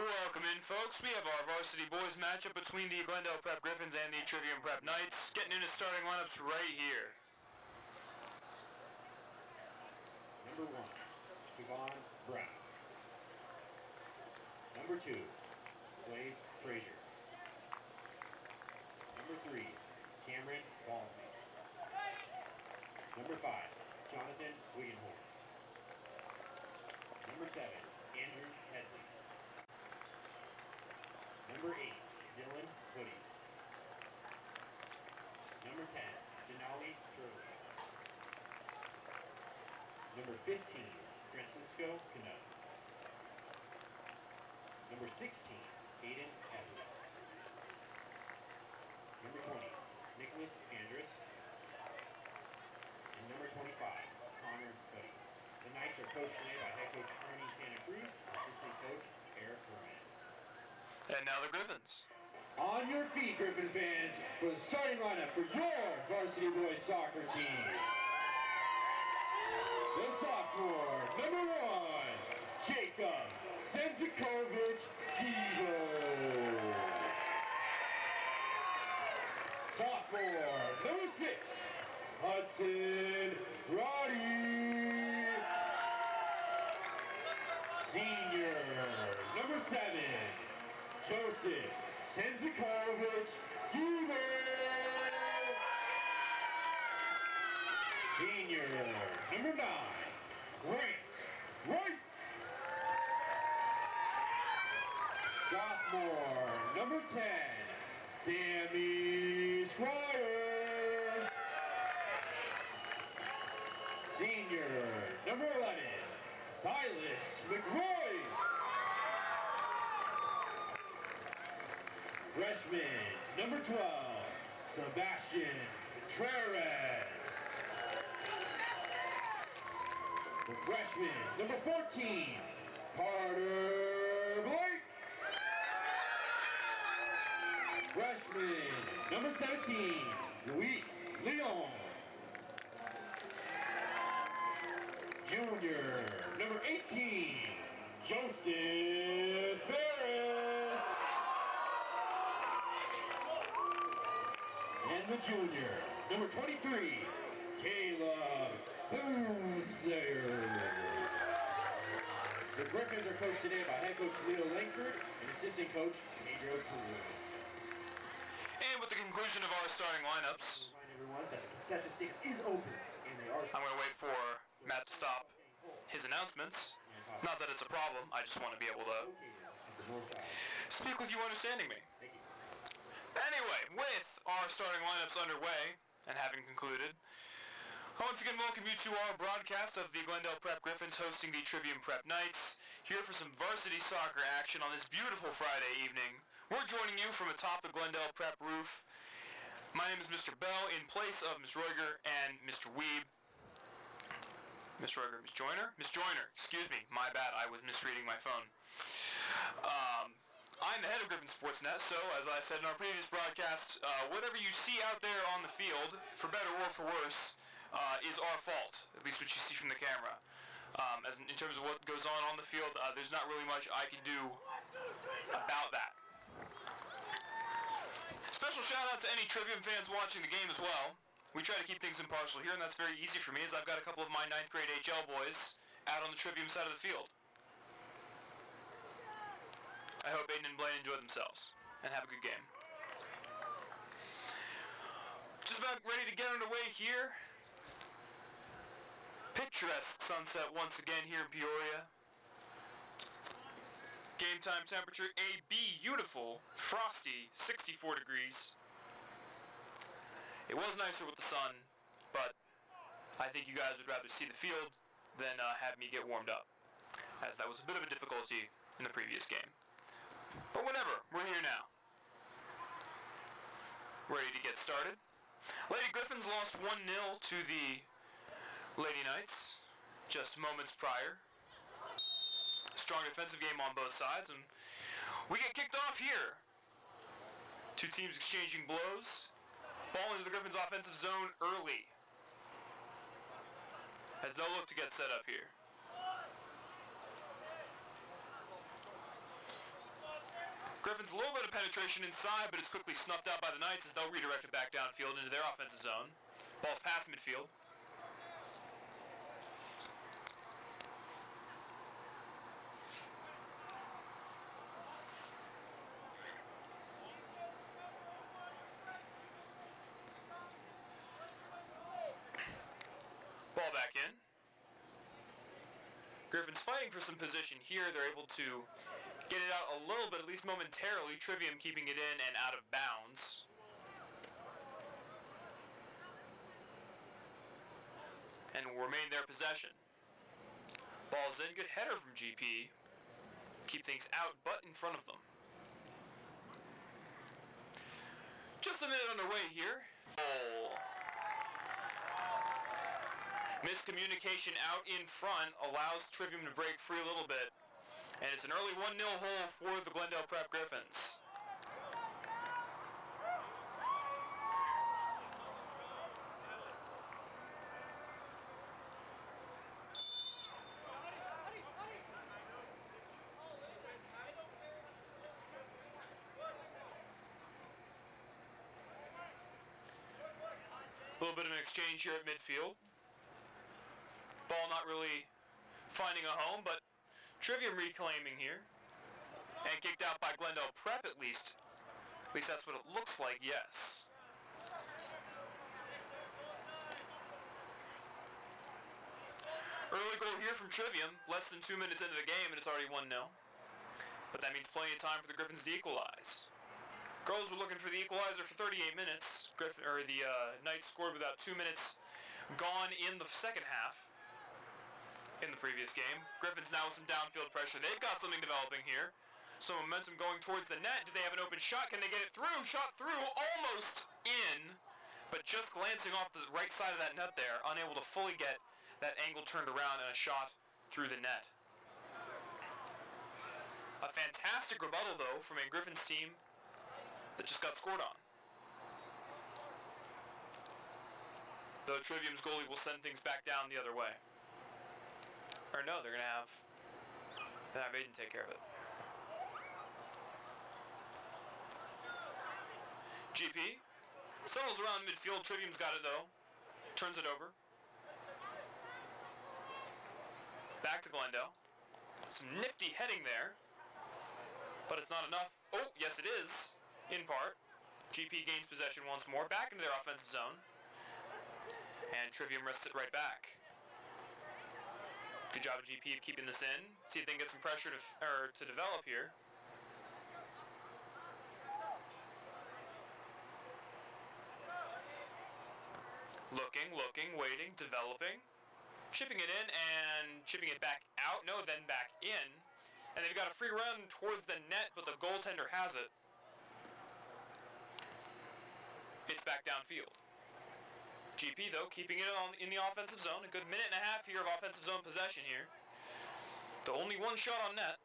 Welcome in, folks. We have our Varsity boys matchup between the Glendale Prep Griffins and the Trivium Prep Knights. Getting into starting lineups right here. Number 1, Yvonne Brown. Number 2, Blaze Frazier. Number 3, Cameron Ballsby. Number 5, Jonathan Wiggenhorn. Number 7, Andrew Headley. Number 8, Dylan Hoodie. Number 10, Denali Turley. Number 15, Francisco Cano. Number 16, Aiden Edley. Number 20, Nicholas Andrus. And number 25, Connor Cody. The Knights are coached today by head coach Ernie Santa Cruz, assistant coach Eric Berman. And now the Griffins. On your feet, Griffin fans, for the starting lineup for your Varsity Boys soccer team. The sophomore, number 1, Jacob Senzakovic-Givo. Sophomore, number 6, Hudson Roddy. Senior, number 7, Joseph Senzakovic-Givo. Senior, number 9, Grant Wright. Sophomore, number 10, Sammy Squires. Senior, number 11, Silas McRoy. Freshman, number 12, Sebastian Contreras. The freshman, number 14, Carter Blake. Freshman, number 17, Luis Leon. Junior, number 18, Joseph Ferris. And the junior, number 23, Caleb Boozer. The Griffins are coached today by head coach Leo Langford and assistant coach Pedro Cruz. And with the conclusion of our starting lineups, Remind everyone that the concession stand is open and they are. I'm going to wait for Matt to stop his announcements. Not that it's a problem, I just want to be able to speak with you understanding me. Thank you. Anyway, with our starting lineups underway and having concluded, I once again welcome you to our broadcast of the Glendale Prep Griffins hosting the Trivium Prep Knights, here for some varsity soccer action on this beautiful Friday evening. We're joining you from atop the Glendale Prep roof. My name is Mr. Bell, in place of Ms. Roeger and Mr. Weeb. Miss Roeger, Miss Joyner? Miss Joyner, excuse me, my bad, I was misreading my phone. I'm the head of Griffin Sportsnet, so as I said in our previous broadcast, whatever you see out there on the field, for better or for worse, is our fault, at least what you see from the camera. As in terms of what goes on the field, there's not really much I can do about that. Special shout out to any Trivium fans watching the game as well. We try to keep things impartial here, and that's very easy for me, as I've got a couple of my 9th grade HL boys out on the Trivium side of the field. I hope Aiden and Blaine enjoy themselves and have a good game. Just about ready to get underway here. Picturesque sunset once again here in Peoria. Game time temperature a beautiful, frosty 64 degrees. It was nicer with the sun, but I think you guys would rather see the field than have me get warmed up, as that was a bit of a difficulty in the previous game. But whatever, we're here now. Ready to get started. Lady Griffins lost 1-0 to the Lady Knights just moments prior. Strong defensive game on both sides, and we get kicked off here. Two teams exchanging blows. Ball into the Griffins' offensive zone early, as they'll look to get set up here. Griffins a little bit of penetration inside, but it's quickly snuffed out by the Knights as they'll redirect it back downfield into their offensive zone. Ball's past midfield. Ball back in. Griffins fighting for some position here. They're able to get it out a little bit, at least momentarily. Trivium keeping it in and out of bounds. And will remain their possession. Ball's in. Good header from GP. Keep things out, but in front of them. Just a minute underway here. Oh. Miscommunication out in front allows Trivium to break free a little bit. And it's an early 1-0 hole for the Glendale Prep Griffins. A little bit of an exchange here at midfield. Ball not really finding a home, but Trivium reclaiming here. And kicked out by Glendale Prep at least. At least that's what it looks like, yes. Early goal here from Trivium. Less than 2 minutes into the game and it's already 1-0. But that means plenty of time for the Griffins to equalize. Girls were looking for the equalizer for 38 minutes. The Knights scored without 2 minutes gone in the second half in the previous game. Griffins now with some downfield pressure. They've got something developing here. Some momentum going towards the net. Do they have an open shot? Can they get it through? Shot through, almost in, but just glancing off the right side of that net there, unable to fully get that angle turned around and a shot through the net. A fantastic rebuttal, though, from a Griffins team that just got scored on. Though Trivium's goalie will send things back down the other way. Or no, they're going to have Aiden take care of it. GP settles around midfield. Trivium's got it, though. Turns it over. Back to Glendale. Some nifty heading there. But it's not enough. Oh, yes it is. In part. GP gains possession once more. Back into their offensive zone. And Trivium rests it right back. Good job of GP of keeping this in. See if they can get some pressure to develop here. Looking, waiting, developing. Chipping it in and chipping it back out. No, then back in. And they've got a free run towards the net, but the goaltender has it. It's back downfield. GP, though, keeping it in the offensive zone. A good minute and a half here of offensive zone possession here. The only one shot on net.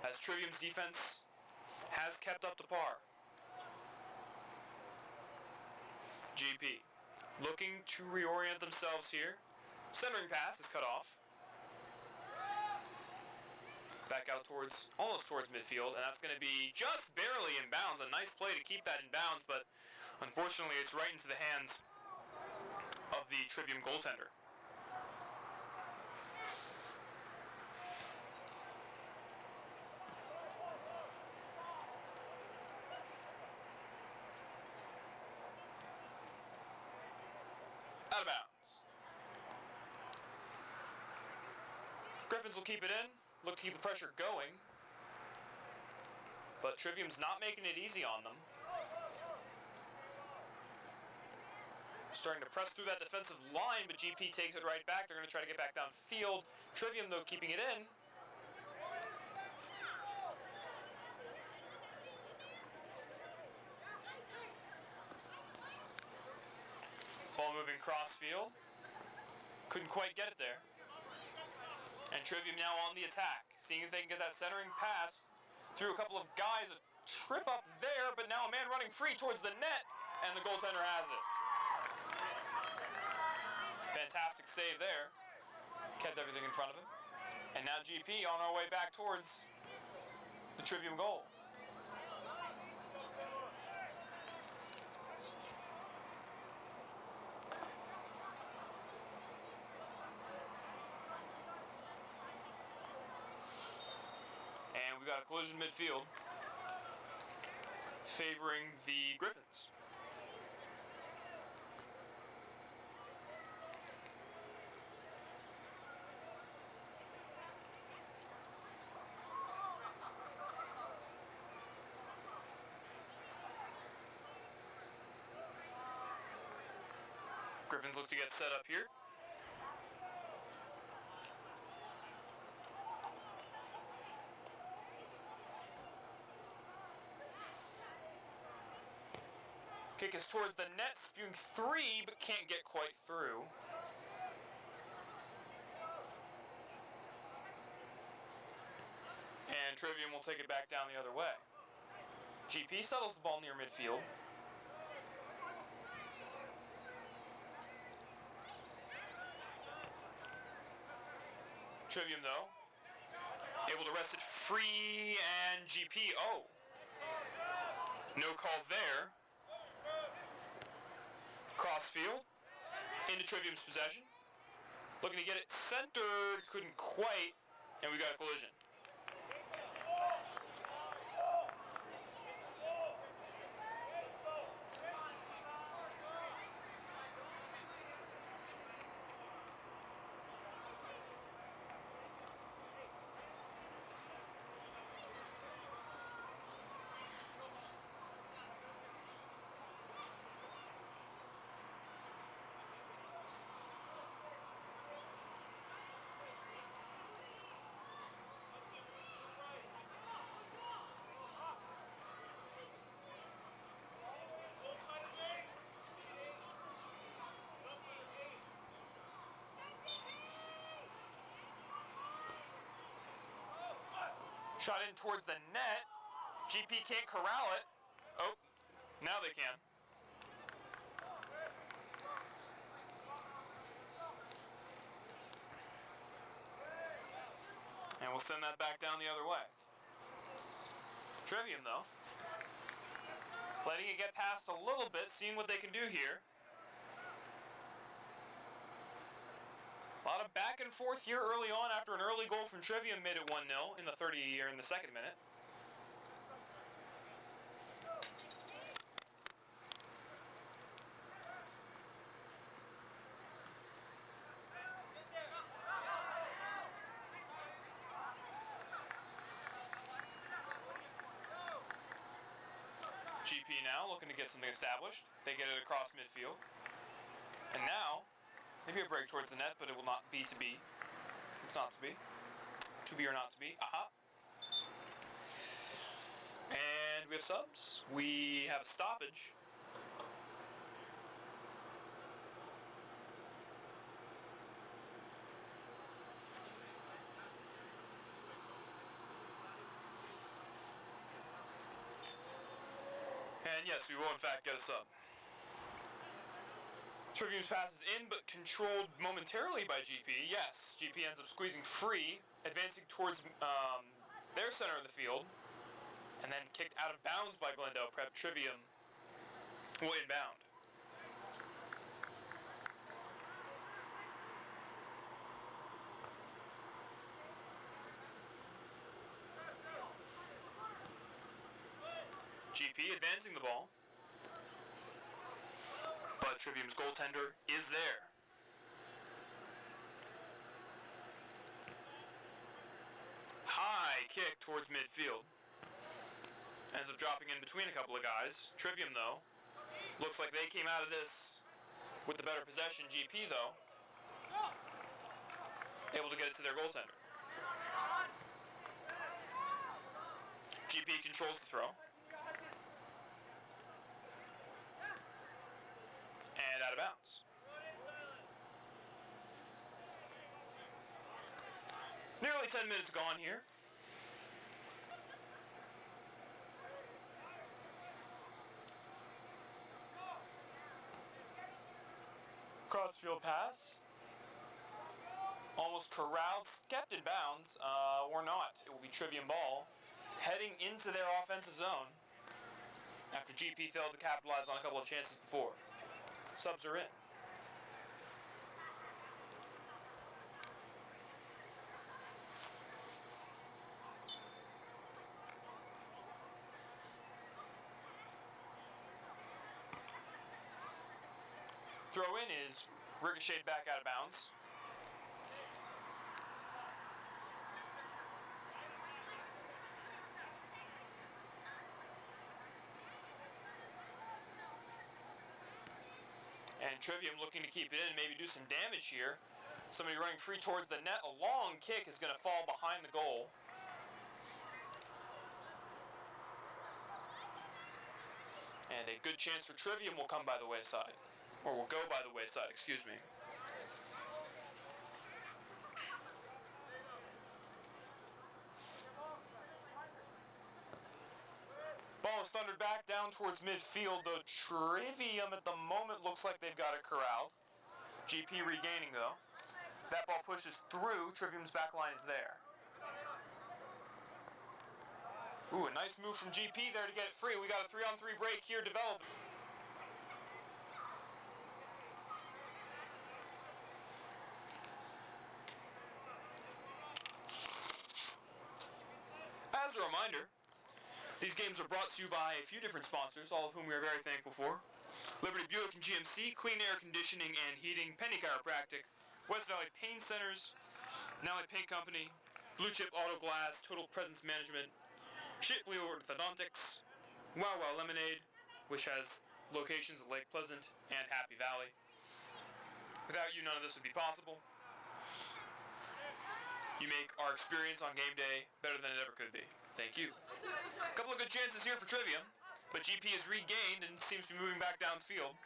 As Trivium's defense has kept up to par. GP looking to reorient themselves here. Centering pass is cut off. Back out almost towards midfield, and that's going to be just barely in bounds. A nice play to keep that in bounds, but unfortunately it's right into the hands of the Trivium goaltender. Out of bounds. Griffins will keep it in. Look to keep the pressure going. But Trivium's not making it easy on them. Starting to press through that defensive line, but GP takes it right back. They're going to try to get back downfield. Trivium, though, keeping it in. Ball moving crossfield. Couldn't quite get it there. And Trivium now on the attack, seeing if they can get that centering pass through a couple of guys. A trip up there, but now a man running free towards the net, and the goaltender has it. Fantastic save there. Kept everything in front of him. And now GP on our way back towards the Trivium goal. And we got a collision midfield favoring the Griffins. Griffins look to get set up here. Kick is towards the net, spewing three, but can't get quite through. And Trivium will take it back down the other way. GP settles the ball near midfield. Trivium, though, able to wrest it free, and GP, oh. No call there. Crossfield, into Trivium's possession. Looking to get it centered, couldn't quite, and we got a collision. Shot in towards the net. GP can't corral it. Oh, now they can. And we'll send that back down the other way. Trivium, though, letting it get past a little bit, seeing what they can do here. A lot of back and forth here early on after an early goal from Trivium made it 1-0 in the in the second minute. GP now looking to get something established. They get it across midfield. And now, maybe a break towards the net, but it will not be to be. It's not to be. To be or not to be. Aha. And we have subs. We have a stoppage. And yes, we will in fact get a sub. Trivium's pass is in, but controlled momentarily by GP. Yes, GP ends up squeezing free, advancing towards their center of the field, and then kicked out of bounds by Glendale Prep. Trivium will inbound. GP advancing the ball. But Trivium's goaltender is there. High kick towards midfield. Ends up dropping in between a couple of guys. Trivium, though, looks like they came out of this with the better possession. GP, though, able to get it to their goaltender. GP controls the throw. And out of bounds. Nearly 10 minutes gone here. Crossfield pass. Almost corralled, kept in bounds, or not. It will be Trivium ball. heading into their offensive zone after GP failed to capitalize on a couple of chances before. Subs are in. Throw in is ricocheted back out of bounds. And Trivium looking to keep it in, maybe do some damage here. Somebody running free towards the net. A long kick is going to fall behind the goal. And a good chance for Trivium will come by the wayside. Or will go by the wayside, excuse me. Ball is thundered back down towards midfield, though Trivium at the moment looks like they've got it corralled. GP regaining, though. That ball pushes through. Trivium's back line is there. Ooh, a nice move from GP there to get it free. We got a 3-on-3 break here developing. As a reminder, these games are brought to you by a few different sponsors, all of whom we are very thankful for. Liberty Buick and GMC, Clean Air Conditioning and Heating, Penny Chiropractic, West Valley Pain Centers, Nally Paint Company, Blue Chip Auto Glass, Total Presence Management, Shipley Orthodontics, Wow Wow Lemonade, which has locations at Lake Pleasant and Happy Valley. Without you, none of this would be possible. You make our experience on game day better than it ever could be. Thank you. A couple of good chances here for Trivium, but GP is regained and seems to be moving back downfield.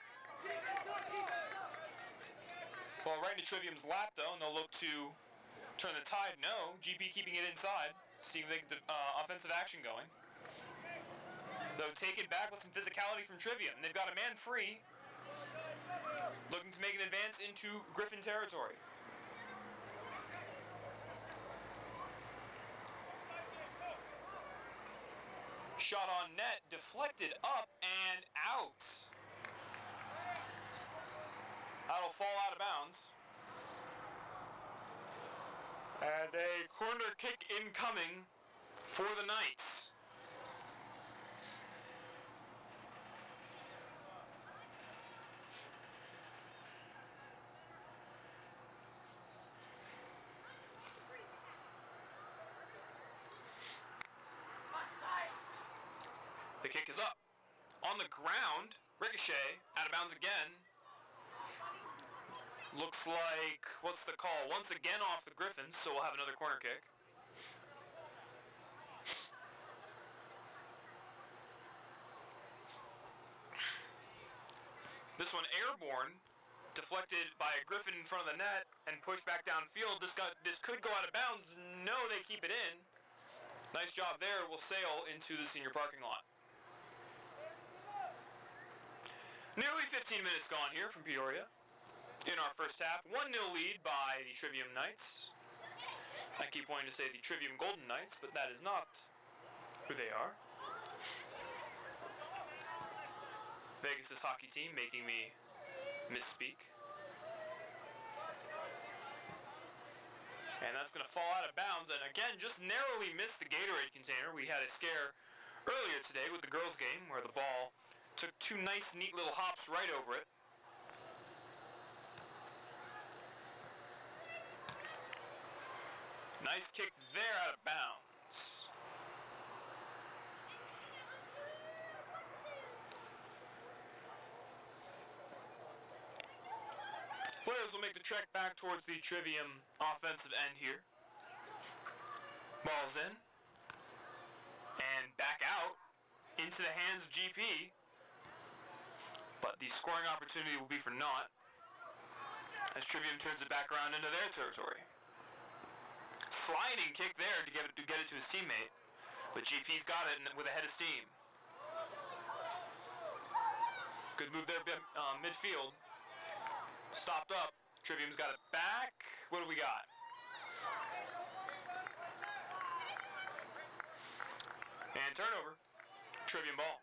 Ball right into Trivium's lap, though, and they'll look to turn the tide. No, GP keeping it inside, seeing if they get the offensive action going. Though taken back with some physicality from Trivium. They've got a man free, looking to make an advance into Griffin territory. Shot on net, deflected up and out. That'll fall out of bounds. And a corner kick incoming for the Knights. The kick is up. On the ground, ricochet, out of bounds again. Looks like, what's the call? Once again off the Griffins, so we'll have another corner kick. This one airborne, deflected by a Griffin in front of the net and pushed back downfield. This could go out of bounds. No, they keep it in. Nice job there. We'll sail into the senior parking lot. Nearly 15 minutes gone here from Peoria. In our first half, 1-0 lead by the Trivium Knights. I keep wanting to say the Trivium Golden Knights, but that is not who they are. Vegas' hockey team making me misspeak. And that's going to fall out of bounds, and again, just narrowly missed the Gatorade container. We had a scare earlier today with the girls' game where the ball took two nice, neat little hops right over it. Nice kick there out of bounds. Players will make the trek back towards the Trivium offensive end here. Ball's in. And back out into the hands of GP. But the scoring opportunity will be for naught as Trivium turns it back around into their territory. Sliding kick there to get it to his teammate, but GP's got it with a head of steam. Good move there, midfield. Stopped up. Trivium's got it back. What do we got? And turnover. Trivium ball.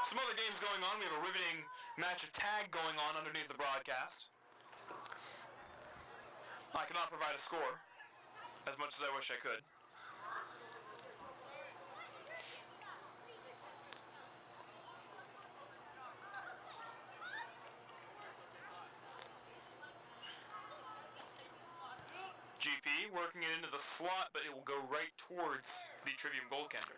Some other games going on. We have a riveting match of tag going on underneath the broadcast. I cannot provide a score, as much as I wish I could. GP working it into the slot, but it will go right towards the Trivium goaltender.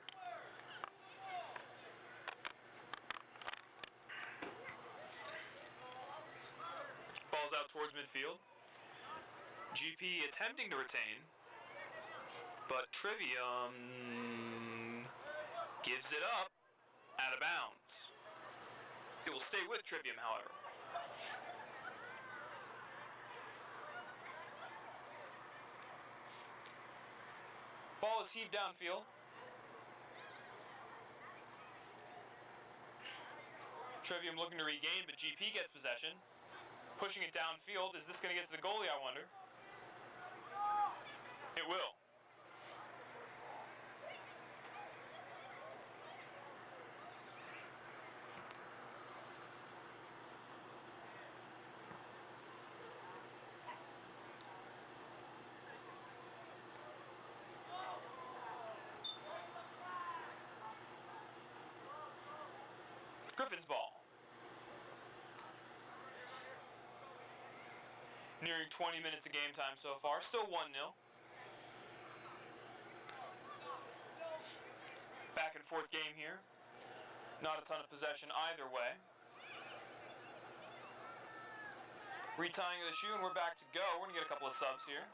Ball's out towards midfield. GP attempting to retain, but Trivium gives it up out of bounds. It will stay with Trivium, however. Ball is heaved downfield. Trivium looking to regain, but GP gets possession. Pushing it downfield. Is this going to get to the goalie, I wonder? It will. Griffins ball. Nearing 20 minutes of game time so far. Still 1-0. Back and forth game here. Not a ton of possession either way. Retying of the shoe and we're back to go. We're going to get a couple of subs here.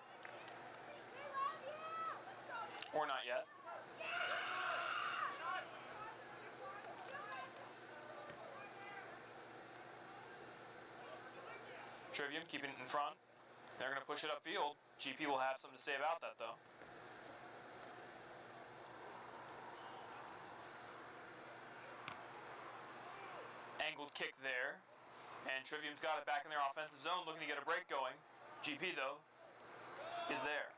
Or not yet. Trivium keeping it in front. They're going to push it upfield. GP will have something to say about that, though. Angled kick there. And Trivium's got it back in their offensive zone, looking to get a break going. GP, though, is there.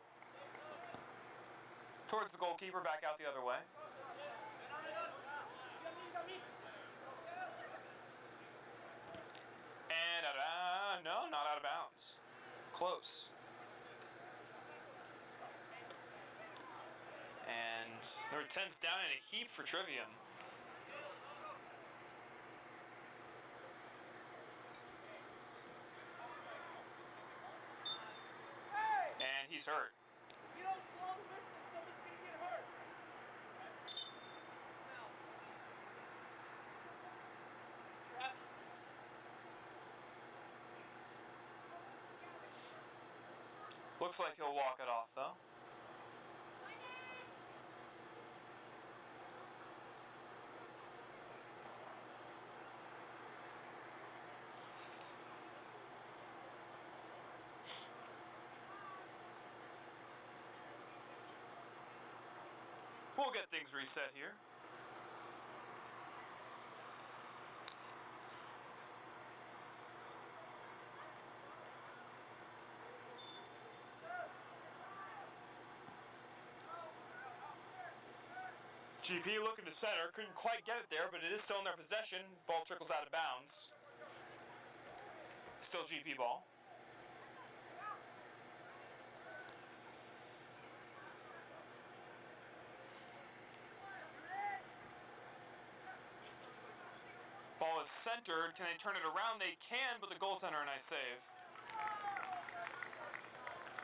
Towards the goalkeeper, back out the other way. And no, not out of bounds. Close. And number 10's down in a heap for Trivium. And he's hurt. Looks like he'll walk it off, though. We'll get things reset here. GP looking to center, couldn't quite get it there, but it is still in their possession. Ball trickles out of bounds. Still GP ball. Ball is centered. Can they turn it around? They can, but the goaltender, a nice save.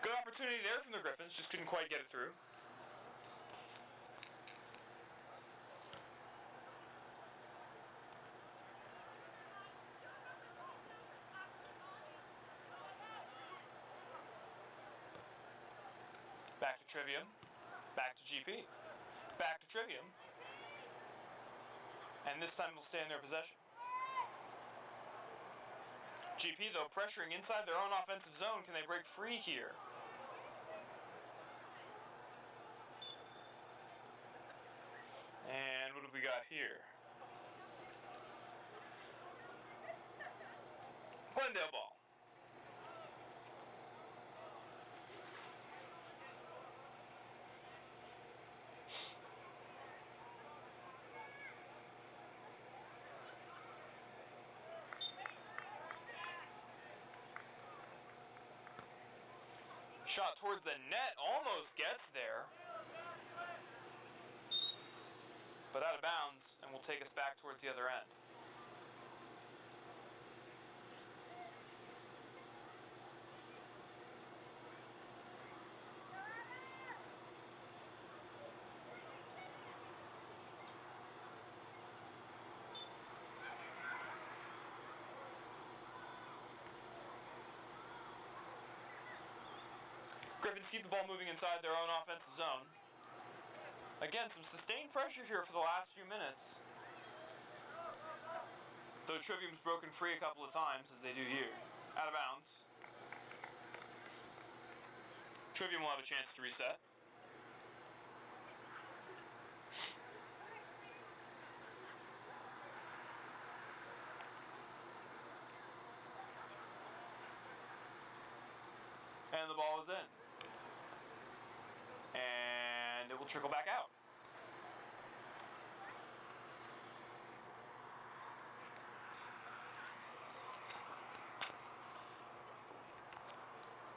Good opportunity there from the Griffins, just couldn't quite get it through. Back to Trivium. Back to GP. Back to Trivium. And this time will stay in their possession. GP, though, pressuring inside their own offensive zone. Can they break free here? we got here? Glendale ball. Shot towards the net, almost gets there. But out of bounds, and will take us back towards the other end. Griffins keep the ball moving inside their own offensive zone. Again, some sustained pressure here for the last few minutes. Though Trivium's broken free a couple of times, as they do here. Out of bounds. Trivium will have a chance to reset. And the ball is in. And it will trickle back out.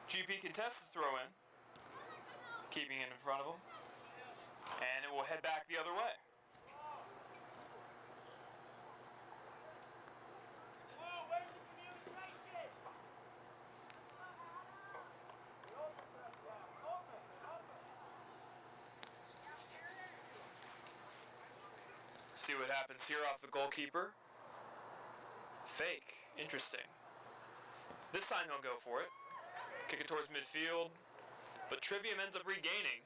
GP contests the throw in, keeping it in front of him, and it will head back the other way. See what happens here off the goalkeeper. Fake. Interesting. This time he'll go for it. Kick it towards midfield. But Trivium ends up regaining.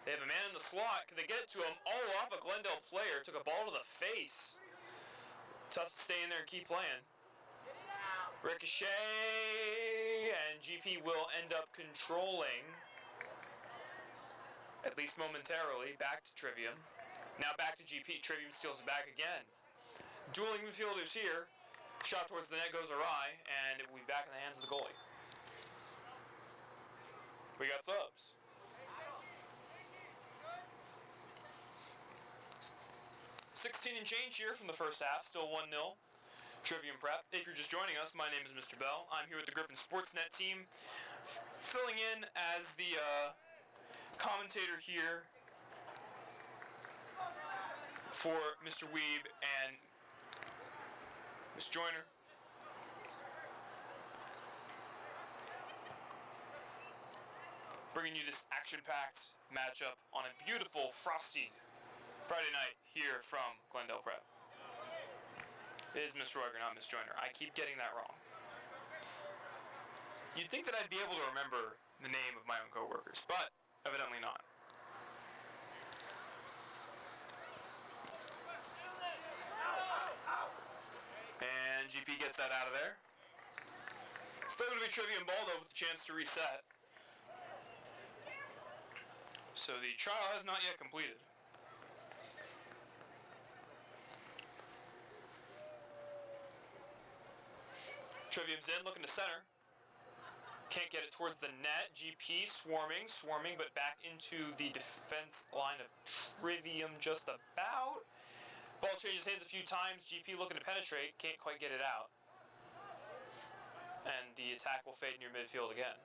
They have a man in the slot. Can they get it to him? All off a Glendale player. Took a ball to the face. Tough to stay in there and keep playing. Ricochet. And GP will end up controlling. At least momentarily. Back to Trivium. Now back to GP. Trivium steals it back again. Dueling midfielders here. Shot towards the net goes awry, and it will be back in the hands of the goalie. We got subs. $16 and change here from the first half. Still 1-0. Trivium Prep. If you're just joining us, my name is Mr. Bell. I'm here with the Griffins Sportsnet team. Filling in as the commentator here for Mr. Weeb and Miss Joyner. Bringing you this action-packed matchup on a beautiful, frosty Friday night here from Glendale Prep. It is Miss Roiger, not Miss Joyner. I keep getting that wrong. You'd think that I'd be able to remember the name of my own coworkers, but evidently not. And GP gets that out of there. Still going to be Trivium ball, though, with a chance to reset. So the trial has not yet completed. Trivium's in, looking to center. Can't get it towards the net. GP swarming, but back into the defense line of Trivium just about. Ball changes hands a few times. GP looking to penetrate. Can't quite get it out. And the attack will fade near midfield again.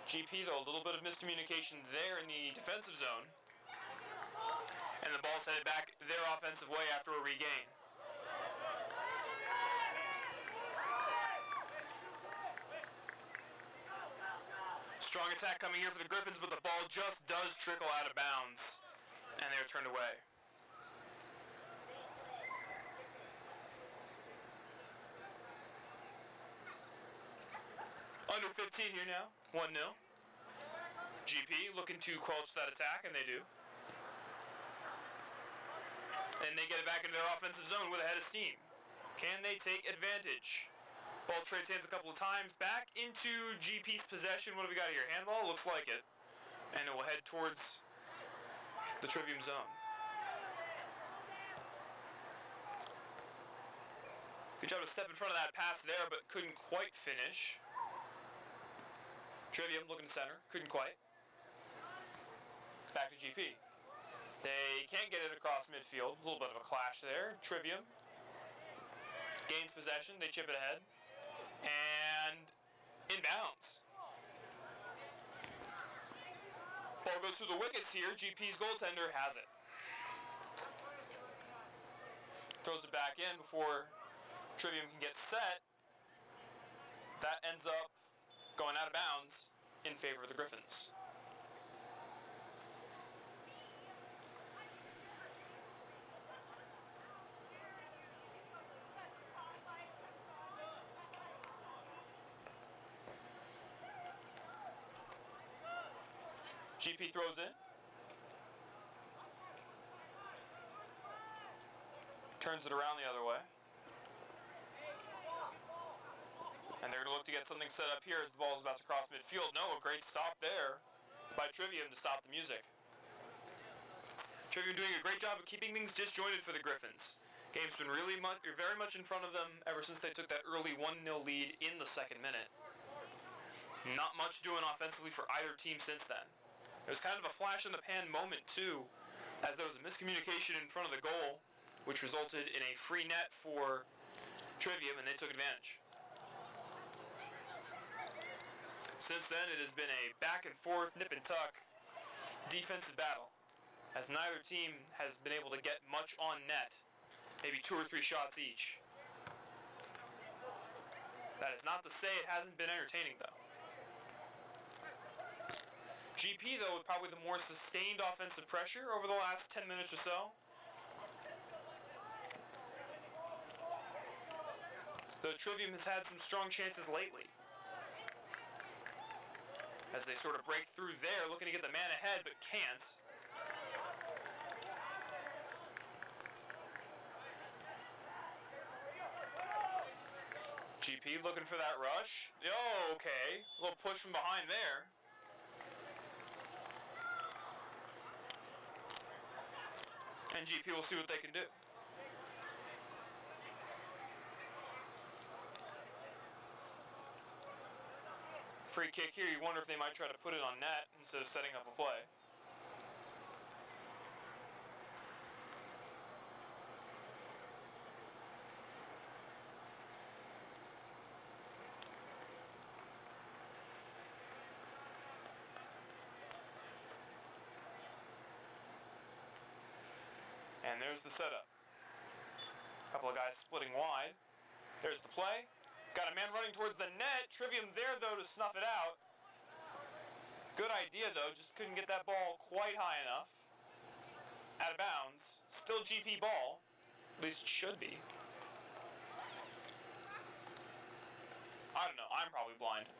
GP, though, a little bit of miscommunication there in the defensive zone. And the ball's headed back their offensive way after a regain. Strong attack coming here for the Griffins, but the ball just does trickle out of bounds. And they are turned away. Under 15 here now, 1-0. GP looking to quench that attack, and they do. And they get it back into their offensive zone with a head of steam. Can they take advantage? Ball trades hands a couple of times. Back into GP's possession. What have we got here? Handball? Looks like it. And it will head towards the Trivium zone. Good job to step in front of that pass there, but couldn't quite finish. Trivium looking center, couldn't quite. Back to GP. They can't get it across midfield. A little bit of a clash there. Trivium gains possession. They chip it ahead. And inbounds. Ball goes through the wickets here. GP's goaltender has it. Throws it back in before Trivium can get set. That ends up going out of bounds in favor of the Griffins. GP throws in. Turns it around the other way. And they're going to look to get something set up here as the ball is about to cross midfield. No, a great stop there by Trivium to stop the music. Trivium doing a great job of keeping things disjointed for the Griffins. Game's been very much in front of them ever since they took that early 1-0 lead in the second minute. Not much doing offensively for either team since then. It was kind of a flash-in-the-pan moment, too, as there was a miscommunication in front of the goal, which resulted in a free net for Trivium, and they took advantage. Since then, it has been a back-and-forth, nip-and-tuck defensive battle, as neither team has been able to get much on net, maybe 2 or 3 shots each. That is not to say it hasn't been entertaining, though. GP, though, with probably the more sustained offensive pressure over the last 10 minutes or so. The Trivium has had some strong chances lately, as they sort of break through there, looking to get the man ahead, but can't. GP looking for that rush. Oh, okay. A little push from behind there. And GP will see what they can do. Free kick here, you wonder if they might try to put it on net instead of setting up a play. And there's the setup. A couple of guys splitting wide. There's the play. Got a man running towards the net. Trivium there, though, to snuff it out. Good idea, though. Just couldn't get that ball quite high enough. Out of bounds. Still GP ball. At least it should be. I don't know. I'm probably blind.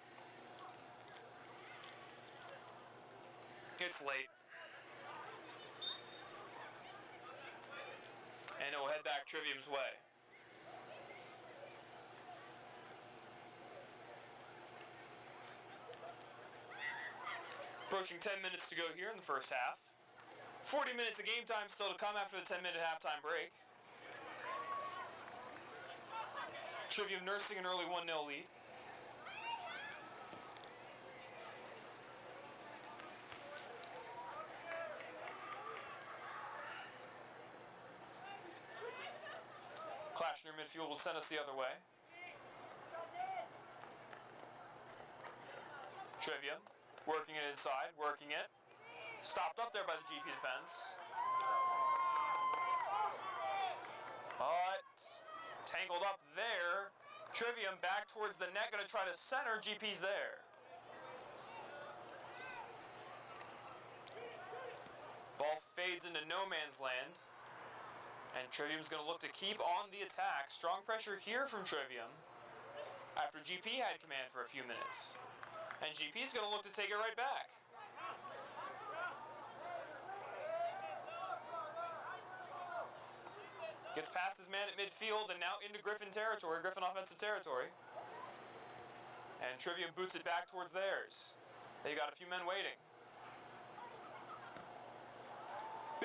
It's late. And it will head back Trivium's way. Approaching 10 minutes to go here in the first half. 40 minutes of game time still to come after the 10-minute halftime break. Trivium nursing an early 1-0 lead. Clash near midfield will send us the other way. Trivium working it inside, working it. Stopped up there by the GP defense. But tangled up there. Trivium back towards the net, gonna try to center. GP's there. Ball fades into no man's land. And Trivium's going to look to keep on the attack. Strong pressure here from Trivium after GP had command for a few minutes. And GP's going to look to take it right back. Gets past his man at midfield and now into Griffin territory, Griffin offensive territory. And Trivium boots it back towards theirs. They got a few men waiting.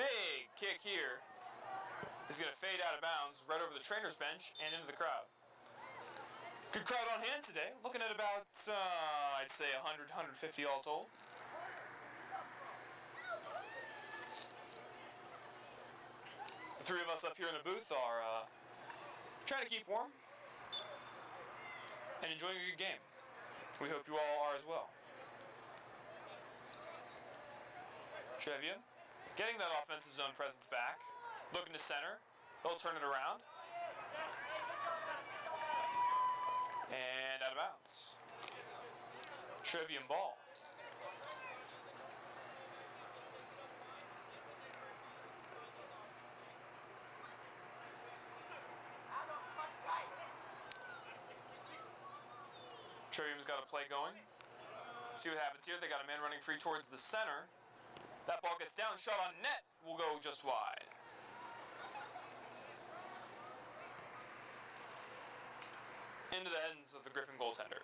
Big kick here is going to fade out of bounds right over the trainer's bench and into the crowd. Good crowd on hand today. Looking at about, I'd say 100, 150 all told. The three of us up here in the booth are trying to keep warm and enjoying a good game. We hope you all are as well. Trivium, getting that offensive zone presence back, looking to center. They'll turn it around. And out of bounds. Trivium ball. Trivium's got a play going. See what happens here. They got a man running free towards the center. That ball gets down, shot on net, will go just wide. Into the ends of the Griffin goaltender.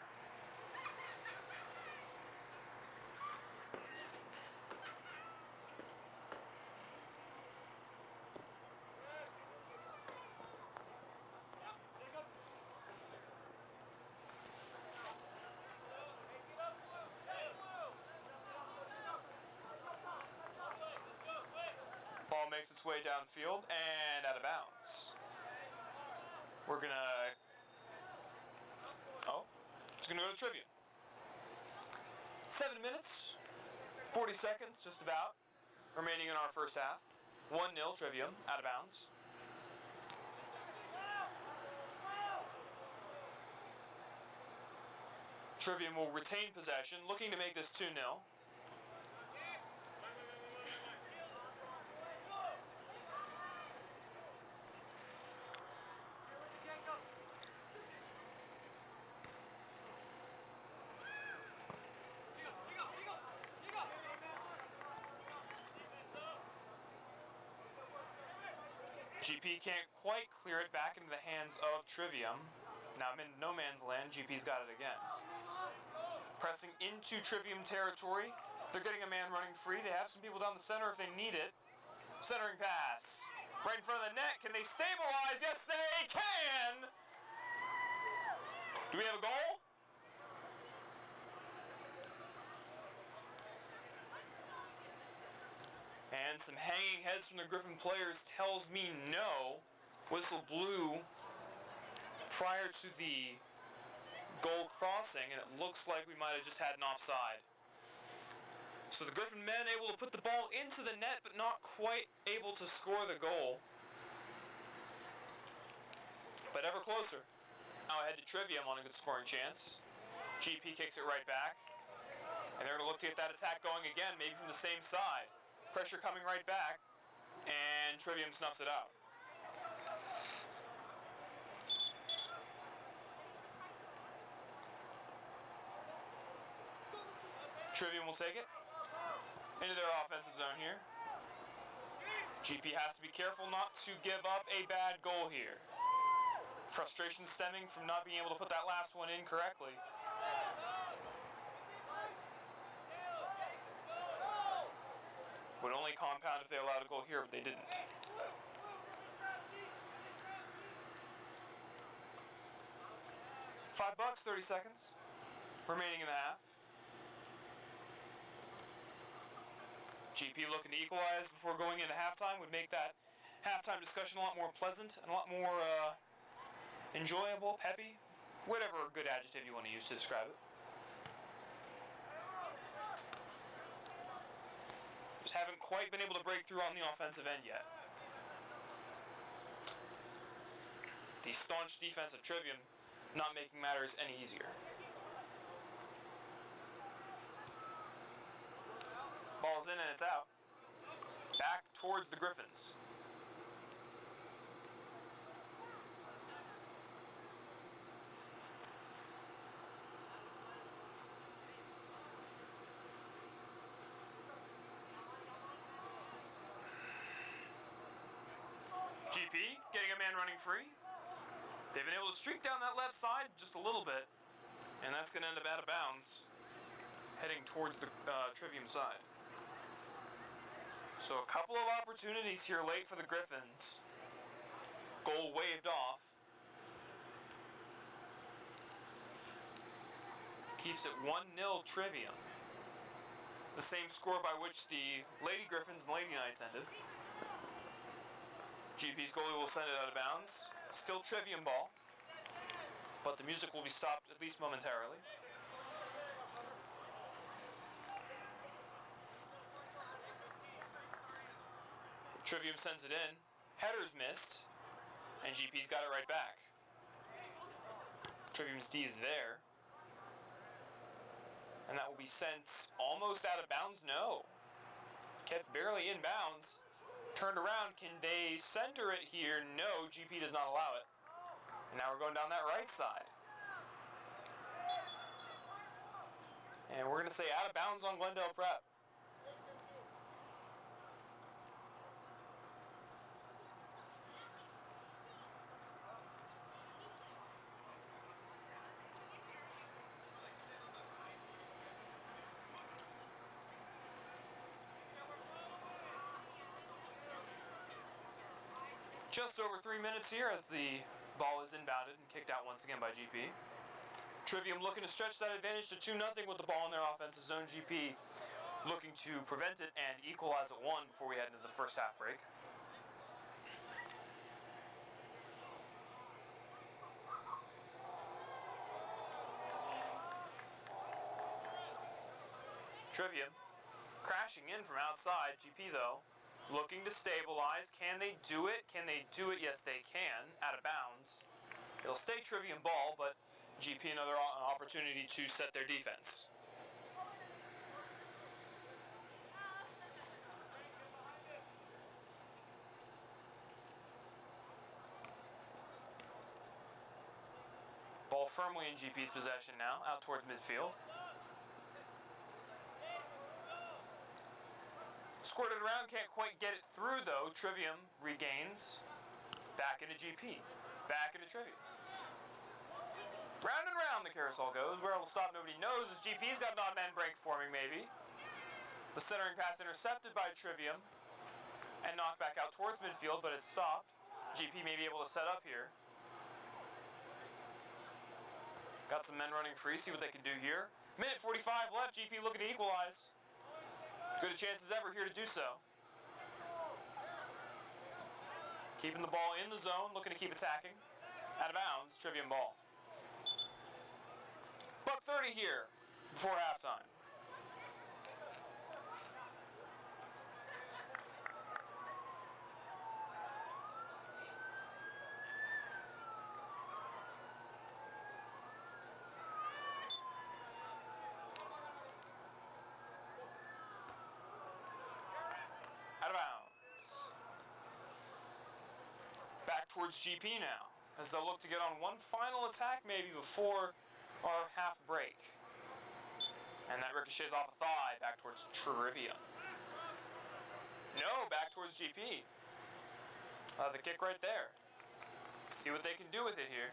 Ball makes its way downfield and out of bounds. We're gonna... Oh, it's gonna go to Trivium. 7 minutes, 40 seconds, just about, remaining in our first half. 1-0 Trivium, out of bounds. Trivium will retain possession, looking to make this 2-0. GP can't quite clear it back into the hands of Trivium. Now I'm in no man's land. GP's got it again. Pressing into Trivium territory. They're getting a man running free. They have some people down the center if they need it. Centering pass. Right in front of the net. Can they stabilize? Yes, they can! Do we have a goal? And some hanging heads from the Griffin players tells me no. Whistle blew prior to the goal crossing, and it looks like we might have just had an offside. So the Griffin men able to put the ball into the net, but not quite able to score the goal. But ever closer. Now ahead to Trivium on a good scoring chance. GP kicks it right back. And they're going to look to get that attack going again, maybe from the same side. Pressure coming right back, and Trivium snuffs it out. Trivium will take it into their offensive zone here. GP has to be careful not to give up a bad goal here. Frustration stemming from not being able to put that last one in correctly. Would only compound if they allowed a goal here, but they didn't. $5, 30 seconds remaining in the half. GP looking to equalize before going into halftime would make that halftime discussion a lot more pleasant and a lot more enjoyable, peppy, whatever good adjective you want to use to describe it. Just haven't quite been able to break through on the offensive end yet. The staunch defense of Trivium not making matters any easier. Ball's in and it's out. Back towards the Griffins. GP getting a man running free. They've been able to streak down that left side just a little bit, and that's going to end up out of bounds, heading towards the Trivium side. So a couple of opportunities here late for the Griffins. Goal waved off. Keeps it 1-0 Trivium. The same score by which the Lady Griffins and Lady Knights ended. GP's goalie will send it out of bounds. Still Trivium ball, but the music will be stopped at least momentarily. Trivium sends it in. Header's missed, and GP's got it right back. Trivium's D is there. And that will be sent almost out of bounds. No. Kept barely in bounds. Turned around. Can they center it here? No, GP does not allow it. And now we're going down that right side. And we're going to say out of bounds on Glendale Prep. Just over 3 minutes here as the ball is inbounded and kicked out once again by GP. Trivium looking to stretch that advantage to 2-0 with the ball in their offensive zone. GP looking to prevent it and equalize at 1 before we head into the first half break. Trivium crashing in from outside. GP though looking to stabilize. Can they do it? Can they do it? Yes, they can. Out of bounds. It'll stay Trivium ball, but GP another opportunity to set their defense. Ball firmly in GP's possession now, out towards midfield. Squirted around, can't quite get it through though. Trivium regains. Back into GP. Back into Trivium. Round and round the carousel goes. Where it'll stop, nobody knows, as GP's got an odd man break forming maybe. The centering pass intercepted by Trivium. And knocked back out towards midfield, but it's stopped. GP may be able to set up here. Got some men running free, see what they can do here. Minute 45 left, GP looking to equalize. As good a chance as ever here to do so. Keeping the ball in the zone, looking to keep attacking. Out of bounds, Trivium ball. $1:30 here before halftime. Out of bounds. Back towards GP now, as they'll look to get on one final attack maybe before our half break. And that ricochets off a thigh back towards Trivium. No, back towards GP. The kick right there. Let's see what they can do with it here.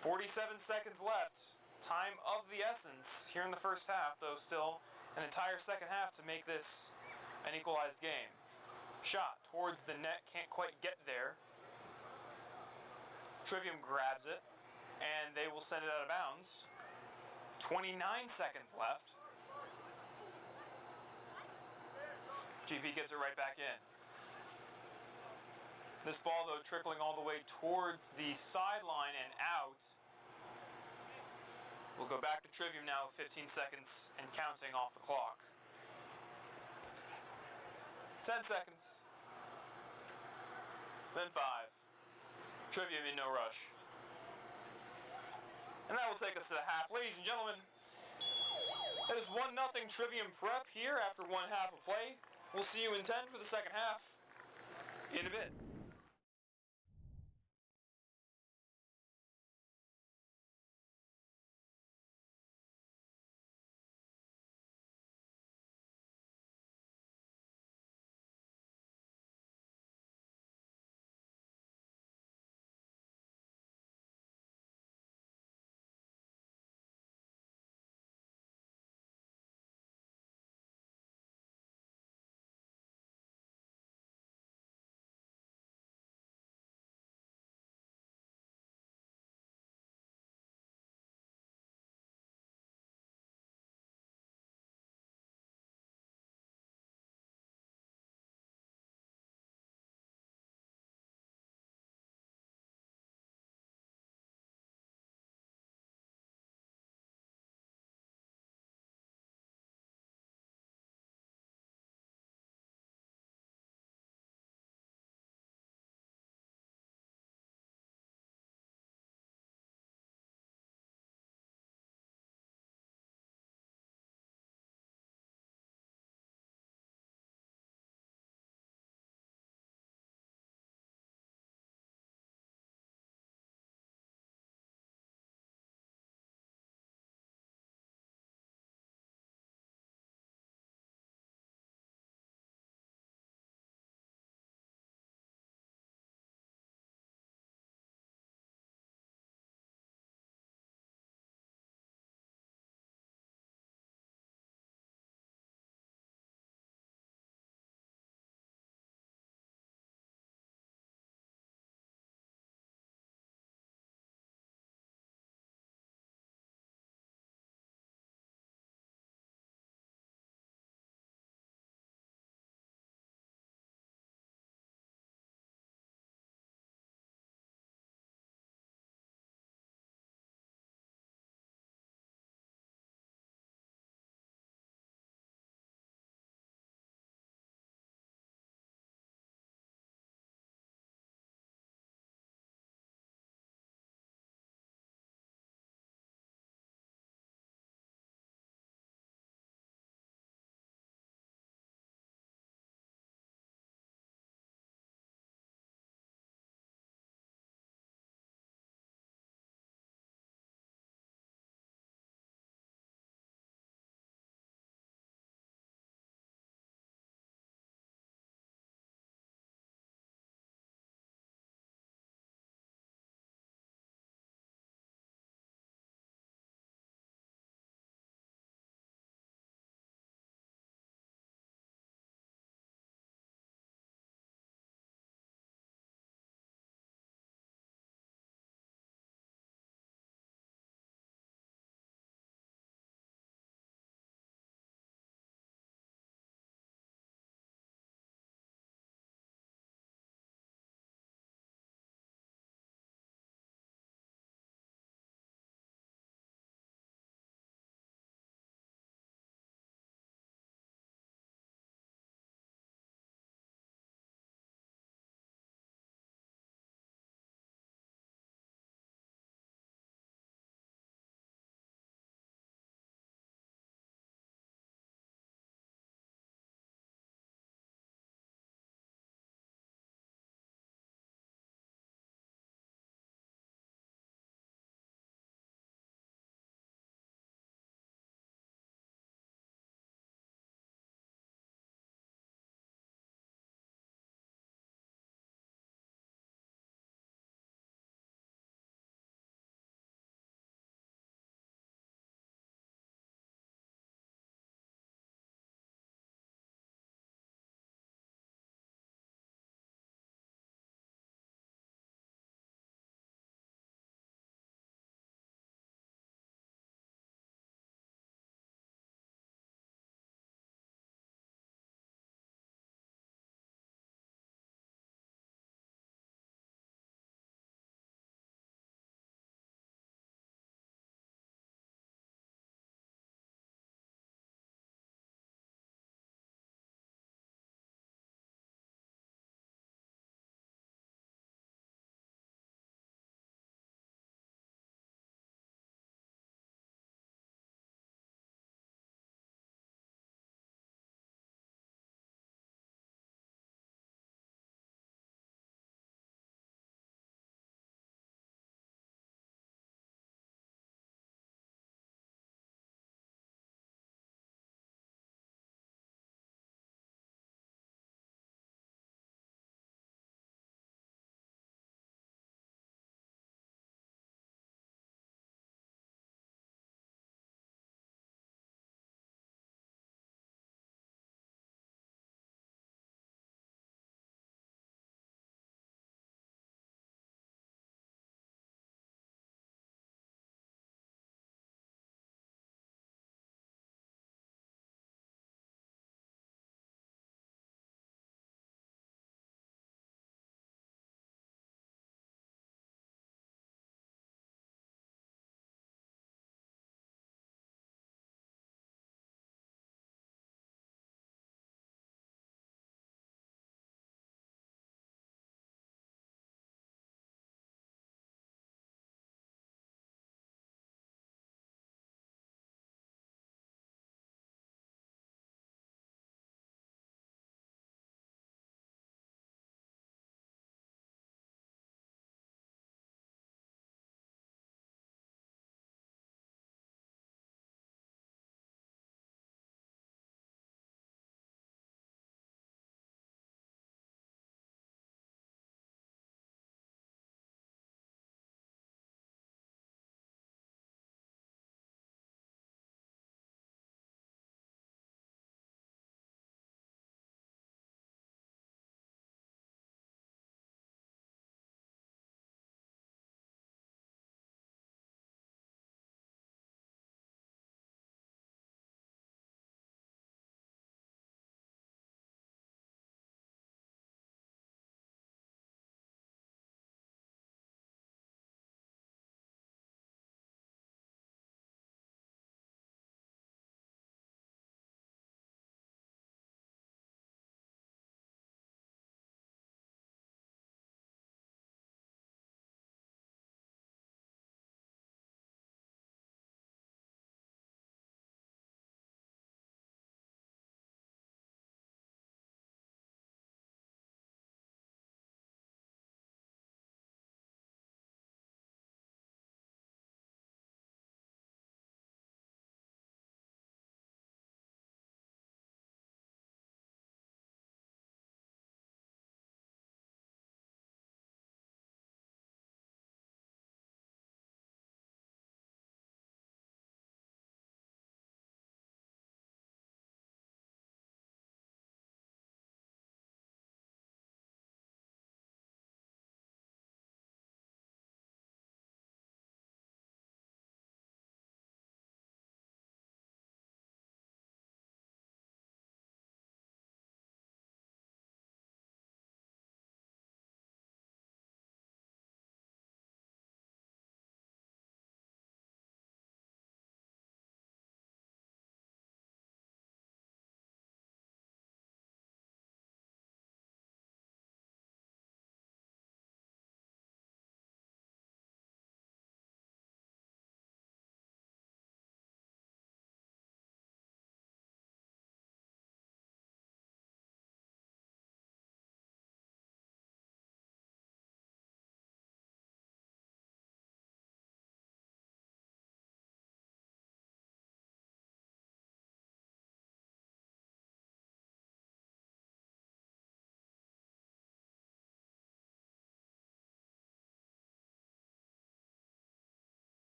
47 seconds left. Time of the essence here in the first half, though still an entire second half to make this an equalized game. Shot towards the net, can't quite get there. Trivium grabs it, and they will send it out of bounds. 29 seconds left. GP gets it right back in. This ball, though, trickling all the way towards the sideline and out. We'll go back to Trivium now, 15 seconds and counting off the clock. 10 seconds. Then 5. Trivium in no rush. And that will take us to the half. Ladies and gentlemen, it is 1-0 Trivium Prep here after one half of play. We'll see you in 10 for the second half in a bit.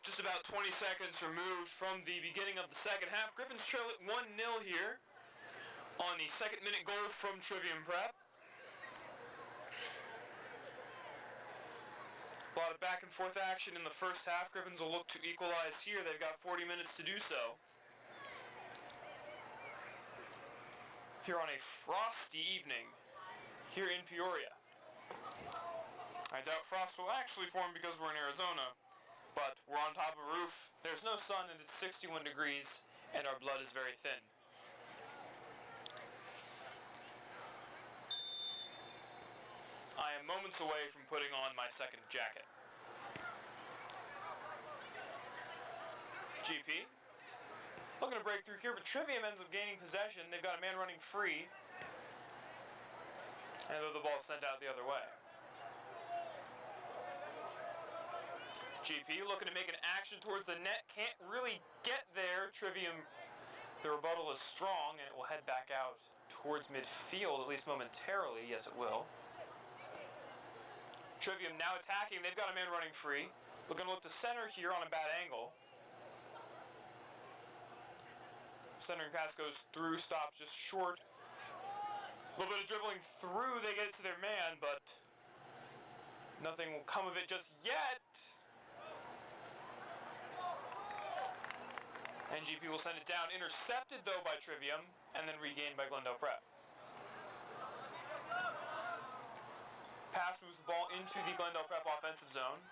Just about 20 seconds removed from the beginning of the second half. Griffins trail at 1-0 here on the second minute goal from Trivium Prep. A lot of back and forth action in the first half. Griffins will look to equalize here. They've got 40 minutes to do so. Here on a frosty evening here in Peoria. I doubt frost will actually form because we're in Arizona, but we're on top of a roof. There's no sun and it's 61 degrees and our blood is very thin. I am moments away from putting on my second jacket. GP. Looking to break through here, but Trivium ends up gaining possession. They've got a man running free. And the ball sent out the other way. GP looking to make an action towards the net. Can't really get there. Trivium, the rebuttal is strong, and it will head back out towards midfield, at least momentarily. Yes, it will. Trivium now attacking. They've got a man running free. Looking to look to center here on a bad angle. Centering pass goes through, stops just short. A little bit of dribbling through. They get it to their man, but nothing will come of it just yet. And GP will send it down. Intercepted, though, by Trivium, and then regained by Glendale Prep. Pass moves the ball into the Glendale Prep offensive zone.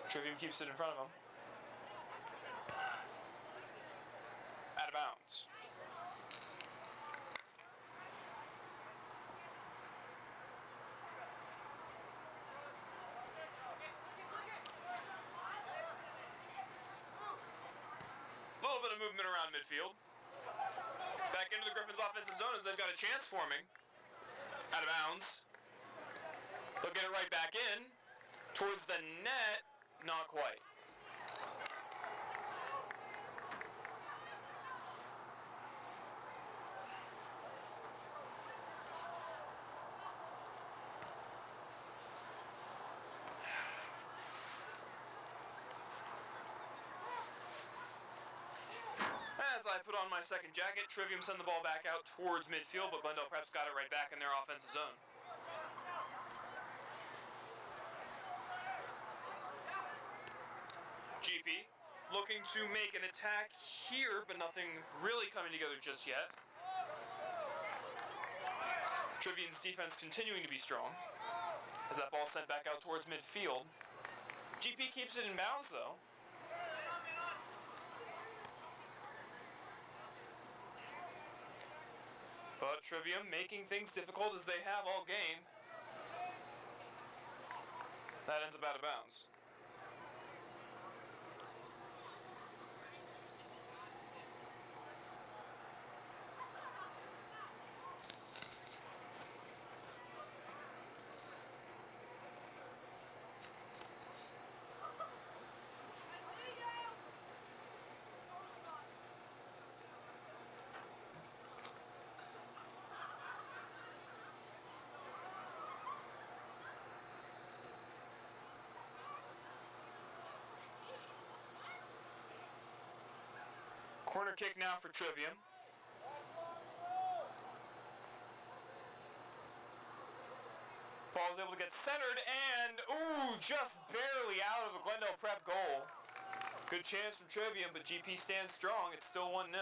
Trivium keeps it in front of him. Out of bounds. A little bit of movement around midfield. Back into the Griffins offensive zone as they've got a chance forming. Out of bounds. They'll get it right back in. Towards the net. Not quite. As I put on my second jacket, Trivium send the ball back out towards midfield, but Glendale Prep's got it right back in their offensive zone. GP looking to make an attack here, but nothing really coming together just yet. Trivium's defense continuing to be strong as that ball sent back out towards midfield. GP keeps it in bounds, though. But Trivium making things difficult as they have all game. That ends up out of bounds. Corner kick now for Trivium. Ball is able to get centered and, just barely out of the Glendale Prep goal. Good chance from Trivium, but GP stands strong. It's still 1-0.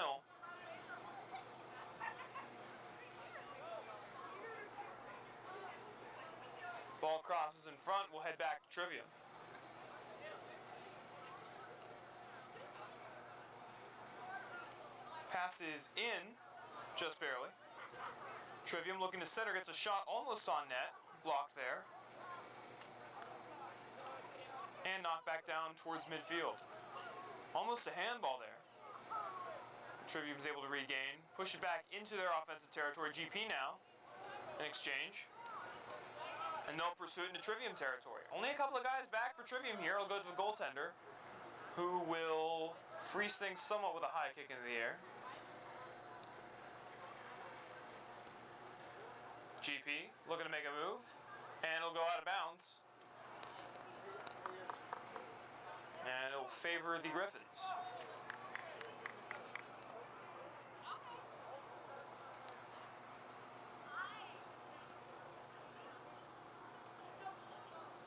Ball crosses in front. We'll head back to Trivium. Pass is in, just barely. Trivium looking to center, gets a shot almost on net. Blocked there. And knocked back down towards midfield. Almost a handball there. Trivium's able to regain. Push it back into their offensive territory. GP now. An exchange. And they'll pursue it into Trivium territory. Only a couple of guys back for Trivium here. It'll go to the goaltender, who will freeze things somewhat with a high kick into the air. GP looking to make a move, and it'll go out of favor the Griffins.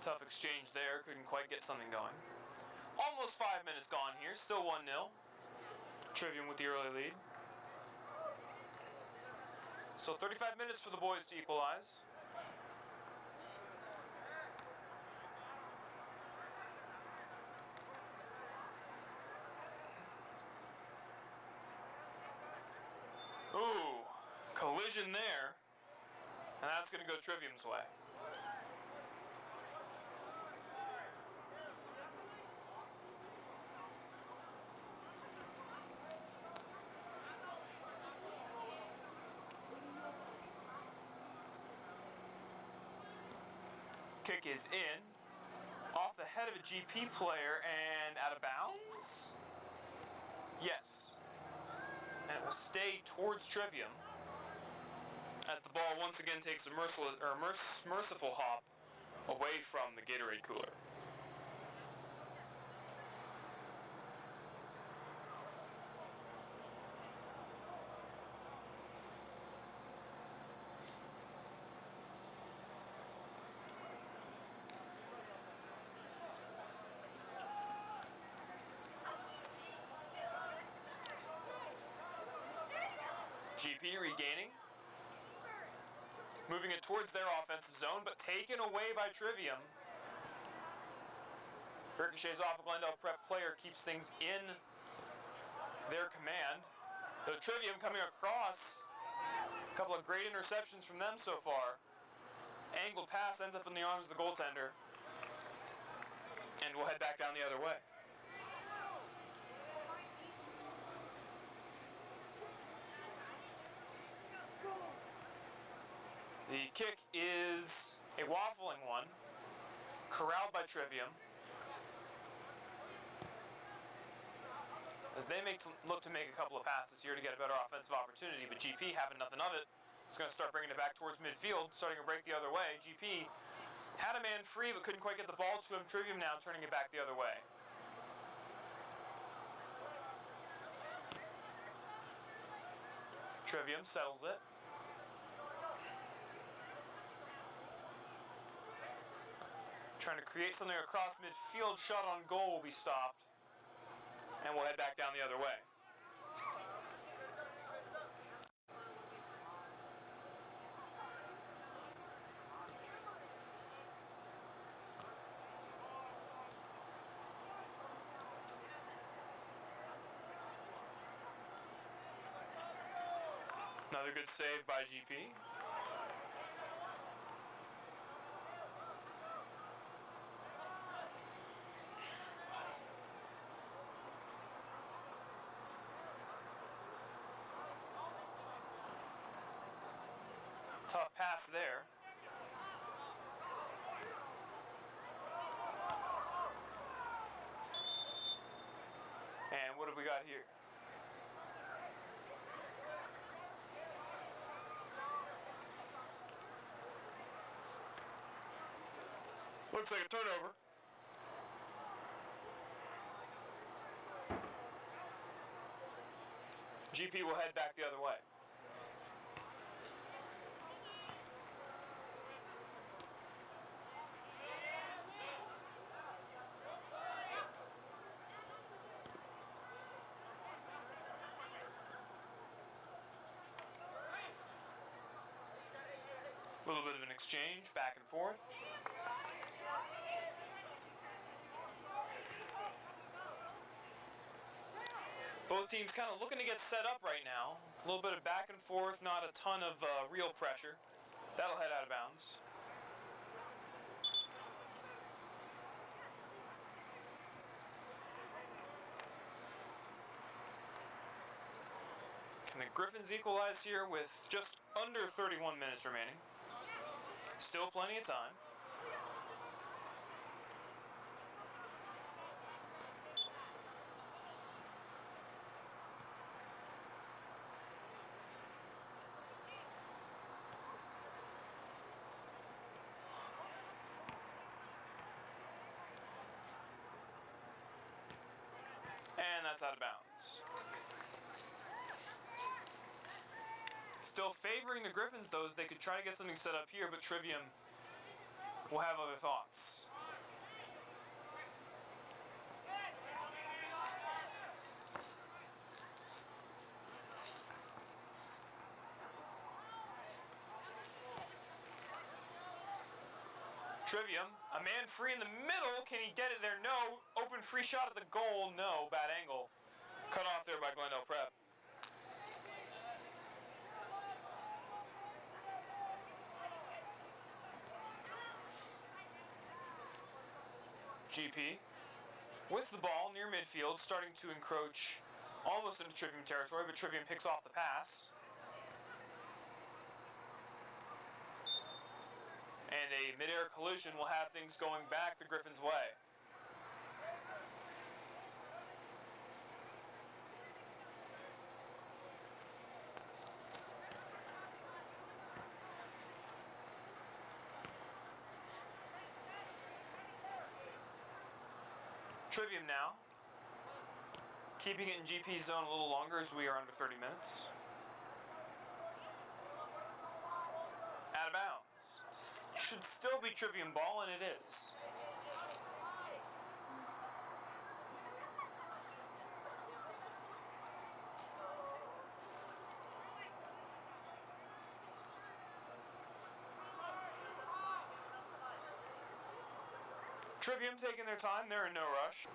Tough exchange there, couldn't quite get something going. Almost 5 minutes gone here, still 1-0. Trivium with the early lead. So 35 minutes for the boys to equalize. Ooh, collision there. And that's going to go Trivium's way. Kick is in, off the head of a GP player and out of bounds? Yes. And it will stay towards Trivium as the ball once again takes a merciful hop away from the Gatorade cooler. GP regaining. Moving it towards their offensive zone, but taken away by Trivium. Ricochets off a Glendale Prep player, keeps things in their command. The Trivium coming across. A couple of great interceptions from them so far. Angled pass ends up in the arms of the goaltender. And we'll head back down the other way. The kick is a waffling one, corralled by Trivium. As they look to make a couple of passes here to get a better offensive opportunity, but GP having nothing of it, is going to start bringing it back towards midfield, starting to break the other way. GP had a man free, but couldn't quite get the ball to him. Trivium now turning it back the other way. Trivium settles it. Trying to create something across midfield. Shot on goal will be stopped. And we'll head back down the other way. Another good save by GP. Tough pass there. And what have we got here? Looks like a turnover. GP will head back the other way. A little bit of an exchange, back and forth. Both teams kind of looking to get set up right now. A little bit of back and forth, not a ton of real pressure. That'll head out of bounds. Can the Griffins equalize here with just under 31 minutes remaining? Still plenty of time. that's out of bounds. Still favoring the Griffins, though, as they could try to get something set up here, but Trivium will have other thoughts. Trivium, a man free in the middle. Can he get it there? No. Open free shot at the goal. No. Bad angle. Cut off there by Glendale Prep. GP with the ball near midfield, starting to encroach almost into Trivium territory, but Trivium picks off the pass. And a mid-air collision will have things going back the Griffins' way. Trivium now, keeping it in GP's zone a little longer as we are under 30 minutes. Out of bounds. Should still be Trivium ball, and it is. Trivium taking their time, they're in no rush.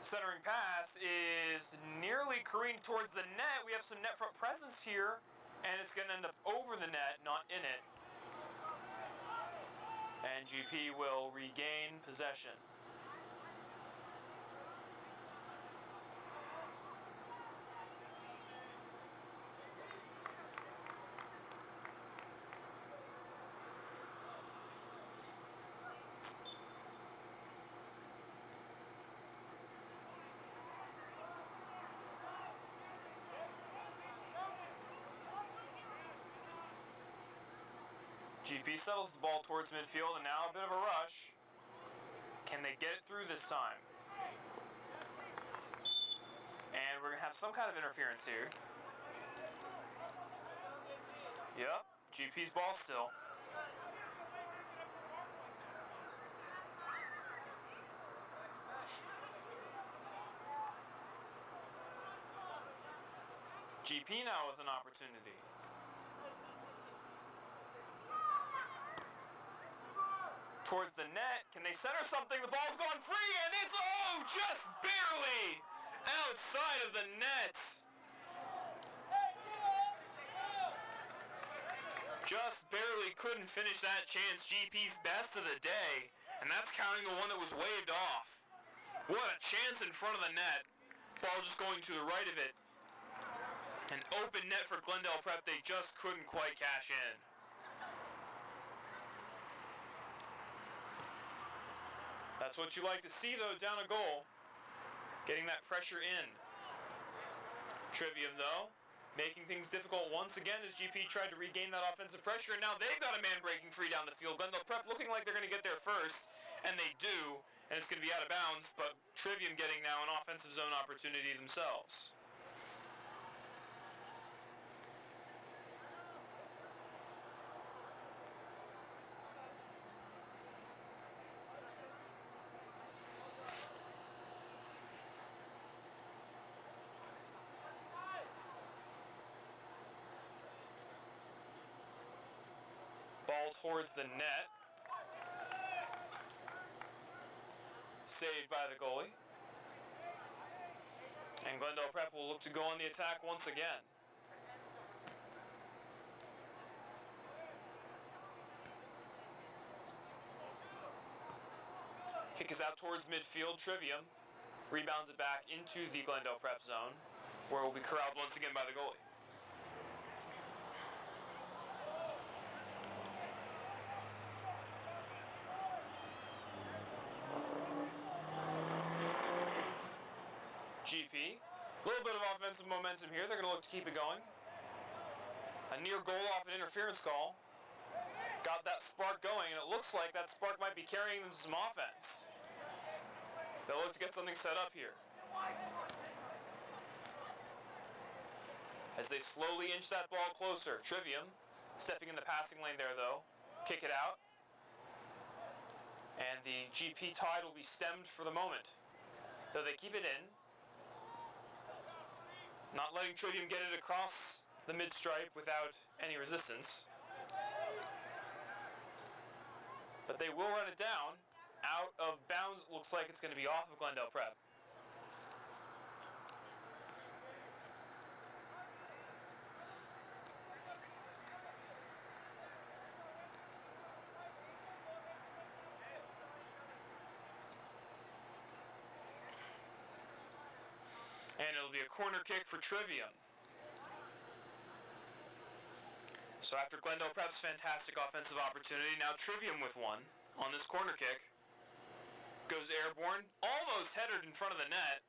Centering pass is nearly careened towards the net. We have some net front presence here, and it's going to end up over the net, not in it. And GP will regain possession. GP settles the ball towards midfield, and now a bit of a rush. Can they get it through this time? And we're going to have some kind of interference here. Yep, GP's ball still. GP now with an opportunity. Towards the net. Can they center something? The ball's gone free, and it's, oh, just barely outside of the net. Just barely couldn't finish that chance. GP's best of the day, and that's counting the one that was waved off. What a chance in front of the net. Ball just going to the right of it. An open net for Glendale Prep. They just couldn't quite cash in. That's what you like to see, though, down a goal. Getting that pressure in. Trivium, though, making things difficult once again as GP tried to regain that offensive pressure, and now they've got a man breaking free down the field. Glendale Prep looking like they're going to get there first, and they do, and it's going to be out of bounds, but Trivium getting now an offensive zone opportunity themselves. Ball towards the net. Saved by the goalie. And Glendale Prep will look to go on the attack once again. Kick is out towards midfield. Trivium rebounds it back into the Glendale Prep zone, where it will be corralled once again by the goalie. GP, a little bit of offensive momentum here. They're going to look to keep it going. A near goal off an interference call. Got that spark going, and it looks like that spark might be carrying them to some offense. They'll look to get something set up here. as they slowly inch that ball closer. Trivium stepping in the passing lane there, though. Kick it out. And the GP tide will be stemmed for the moment. Though they keep it in. Not letting Trivium get it across the mid-stripe without any resistance. But they will run it down. Out of bounds. Looks like it's going to be off of Glendale Prep. And it'll be a corner kick for Trivium. So after Glendale Prep's fantastic offensive opportunity, now Trivium with one on this corner kick. Goes airborne, almost headed in front of the net,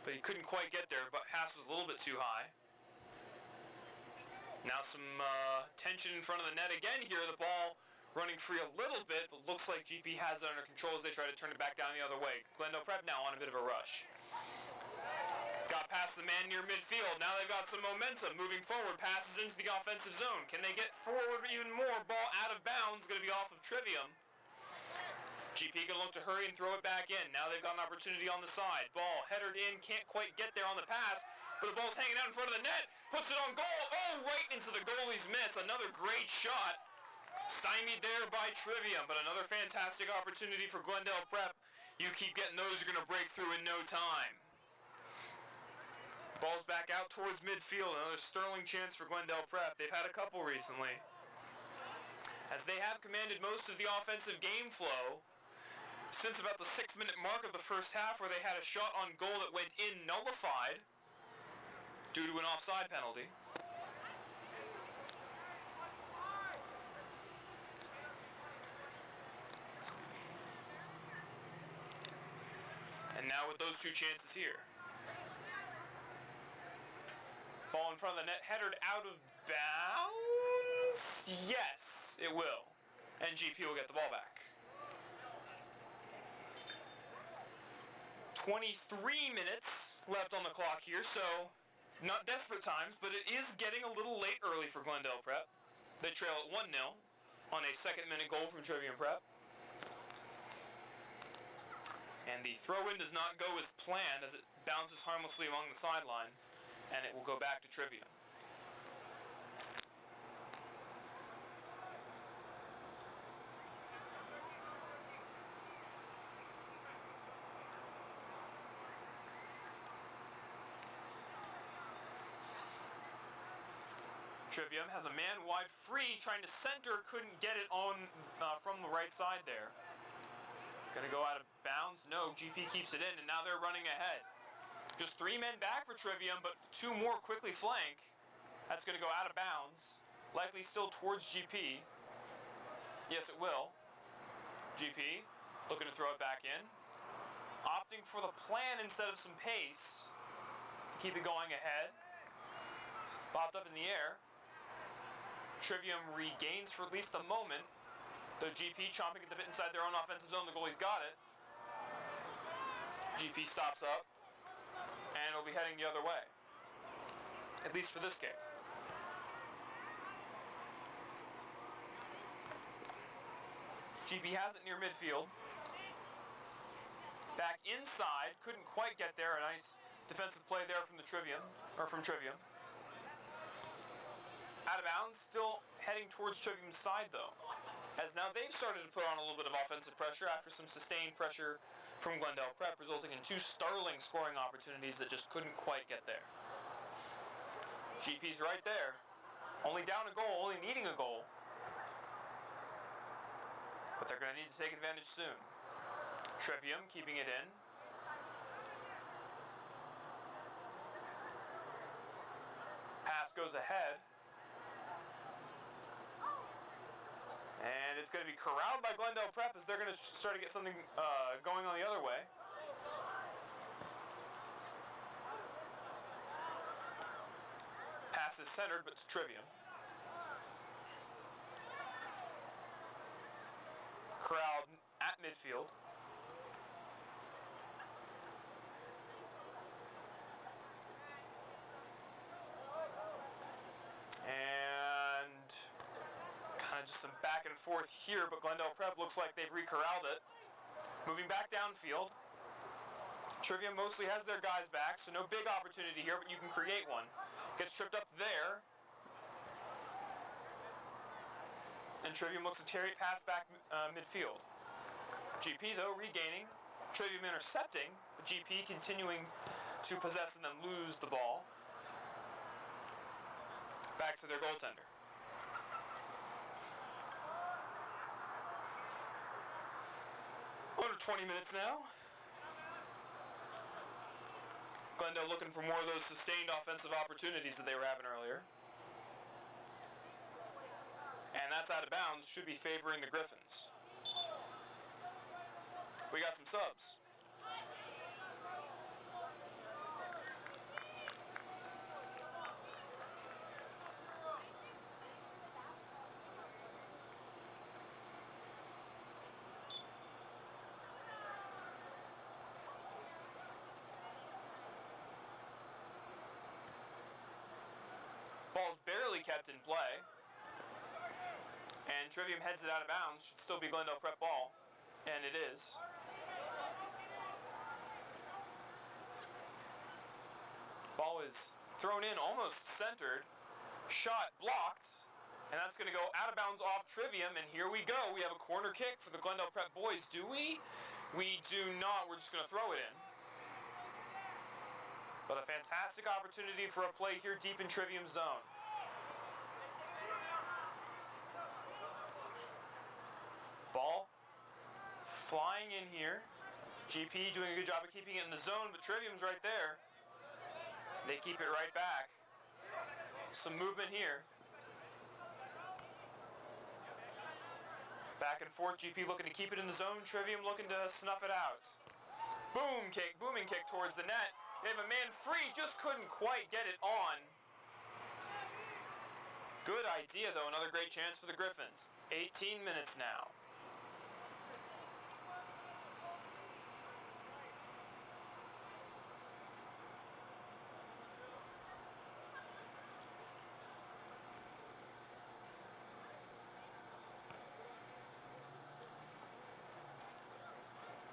but he couldn't quite get there, but pass was a little bit too high. Now some tension in front of the net again here. The ball running free a little bit, but looks like GP has it under control as they try to turn it back down the other way. Glendale Prep now on a bit of a rush. Got past the man near midfield. Now they've got some momentum. Moving forward, passes into the offensive zone. Can they get forward even more? Ball out of bounds. Going to be off of Trivium. GP going to look to hurry and throw it back in. Now they've got an opportunity on the side. Ball headed in. Can't quite get there on the pass. But the ball's hanging out in front of the net. Puts it on goal. Oh, right into the goalie's mitts. Another great shot. Stymied there by Trivium. But another fantastic opportunity for Glendale Prep. You keep getting those, you're going to break through in no time. Ball's back out towards midfield. Another sterling chance for Glendale Prep. They've had a couple recently. As they have commanded most of the offensive game flow since about the 6-minute mark of the first half, where they had a shot on goal that went in nullified due to an offside penalty. And now with those two chances here. Ball in front of the net, headed out of bounds? Yes, it will. And GP will get the ball back. 23 minutes left on the clock here, so not desperate times, but it is getting a little late early for Glendale Prep. They trail at 1-0 on a second-minute goal from Trivium Prep. And the throw-in does not go as planned as it bounces harmlessly along the sideline. And it will go back to Trivium. Trivium has a man wide free, trying to center, couldn't get it on from the right side there. Gonna go out of bounds? No, GP keeps it in, and now they're running ahead. Just 3 men back for Trivium, but 2 more quickly flank. That's going to go out of bounds. Likely still towards GP. Yes, it will. GP looking to throw it back in. Opting for the plan instead of some pace to keep it going ahead. Bobbed up in the air. Trivium regains for at least the moment. Though GP chomping at the bit inside their own offensive zone. The goalie's got it. GP stops up. And it'll be heading the other way. At least for this kick. GP has it near midfield. Back inside, couldn't quite get there. A nice defensive play there from Trivium. Out of bounds, still heading towards Trivium's side though. As now they've started to put on a little bit of offensive pressure after some sustained pressure from Glendale Prep, resulting in 2 sterling scoring opportunities that just couldn't quite get there. GP's right there. Only down a goal, only needing a goal. But they're going to need to take advantage soon. Trivium keeping it in. Pass goes ahead. And it's going to be corralled by Glendale Prep as they're going to start to get something going on the other way. Pass is centered, but it's Trivium. Corralled at midfield. Some back and forth here, but Glendale Prep looks like they've re-corralled it. Moving back downfield. Trivium mostly has their guys back, so no big opportunity here, but you can create one. Gets tripped up there. And Trivium looks to carry it past back midfield. GP, though, regaining. Trivium intercepting, but GP continuing to possess and then lose the ball. Back to their goaltender. Under 20 minutes now. Glendale looking for more of those sustained offensive opportunities that they were having earlier. And that's out of bounds, should be favoring the Griffins. We got some subs. Ball's barely kept in play. And Trivium heads it out of bounds. Should still be Glendale Prep ball. And it is. Ball is thrown in almost centered. Shot blocked. And that's going to go out of bounds off Trivium. And here we go. We have a corner kick for the Glendale Prep boys. Do we? We do not. We're just going to throw it in. But a fantastic opportunity for a play here deep in Trivium's zone. Ball flying in here. GP doing a good job of keeping it in the zone, but Trivium's right there. They keep it right back. Some movement here. Back and forth, GP looking to keep it in the zone. Trivium looking to snuff it out. Boom kick, booming kick towards the net. They have a man free, just couldn't quite get it on. Good idea, though. Another great chance for the Griffins. 18 minutes now.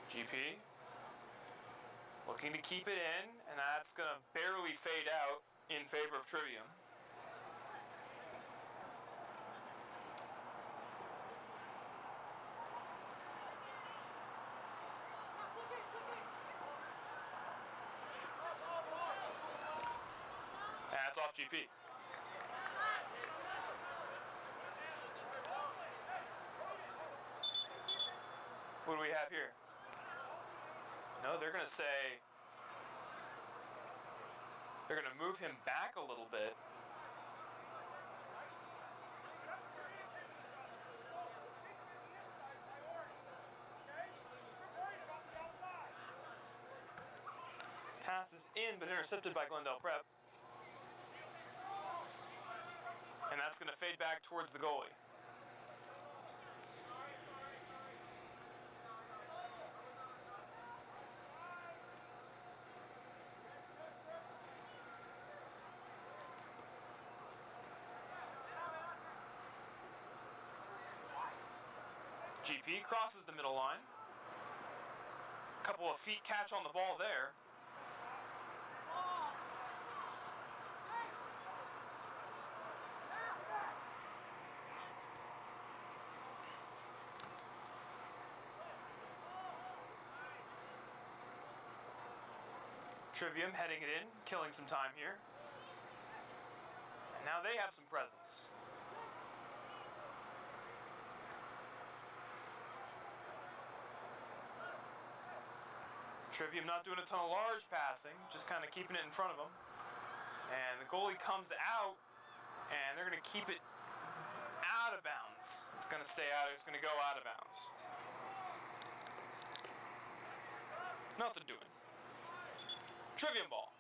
GP looking to keep it in, and that's going to barely fade out in favor of Trivium. That's off GP. What do we have here? No, they're going to say, they're going to move him back a little bit. Pass is in, but intercepted by Glendale Prep. And that's going to fade back towards the goalie. GP crosses the middle line. A couple of feet catch on the ball there. Trivium heading it in, killing some time here. And now they have some presence. Trivium not doing a ton of large passing, just kind of keeping it in front of them. And the goalie comes out, and they're going to keep it out of bounds. It's going to stay out, it's going to go out of bounds. Nothing doing. Trivium ball.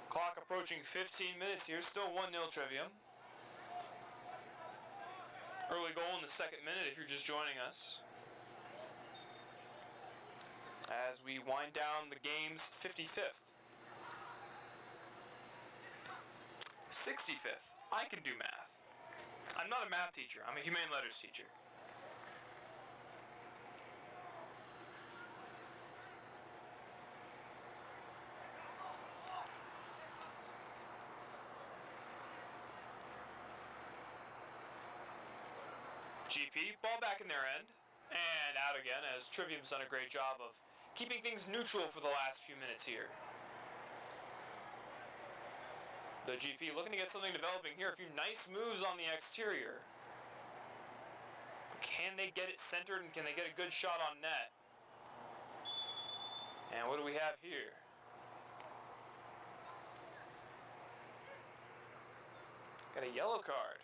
Clock approaching 15 minutes here, still 1-0 Trivium. Early goal in the second minute if you're just joining us. as we wind down the game's 55th. 65th. I can do math. I'm not a math teacher. I'm a humane letters teacher. GP, ball back in their end, and out again, as Trivium's done a great job of keeping things neutral for the last few minutes here. The GP looking to get something developing here. A few nice moves on the exterior. Can they get it centered, and can they get a good shot on net? And what do we have here? Got a yellow card.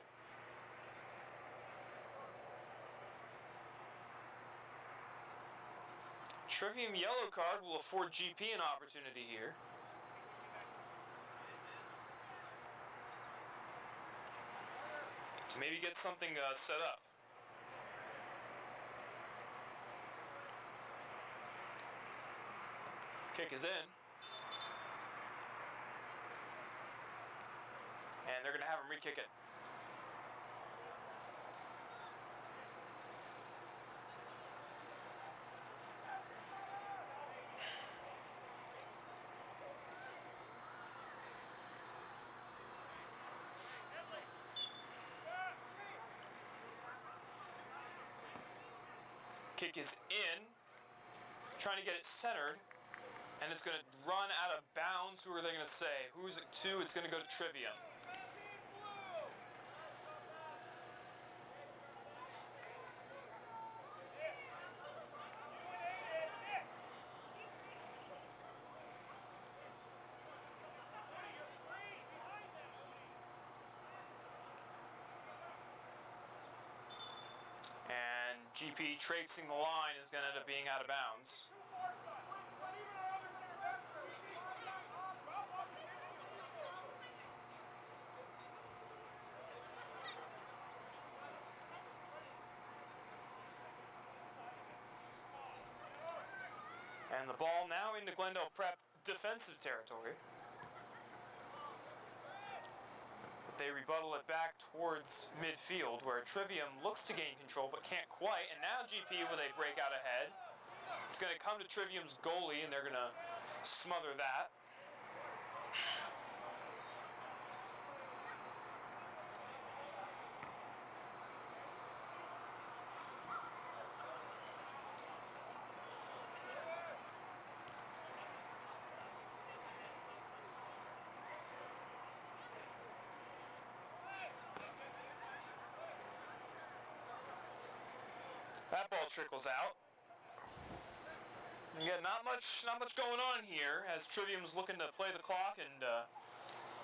Trivium yellow card will afford GP an opportunity here. To maybe get something set up. Kick is in. And they're going to have him re-kick it. Kick is in, trying to get it centered, and it's going to run out of bounds. Who are they going to say? Who's it to? It's going to go to Trivium. And GP traipsing the line is going to end up being out of bounds. And the ball now into Glendale Prep defensive territory. They rebuttal it back towards midfield, where Trivium looks to gain control but can't quite. And now GP with a breakout ahead. It's going to come to Trivium's goalie, and they're going to smother that. That ball trickles out. Yeah, not much going on here, as Trivium's looking to play the clock and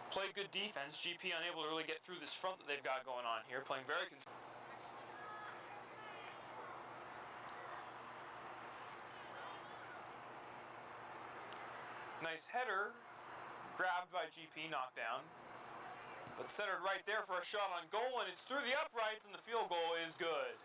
play good defense. GP unable to really get through this front that they've got going on here, playing very nice header, grabbed by GP, knocked down, but centered right there for a shot on goal, and it's through the uprights, and the field goal is good.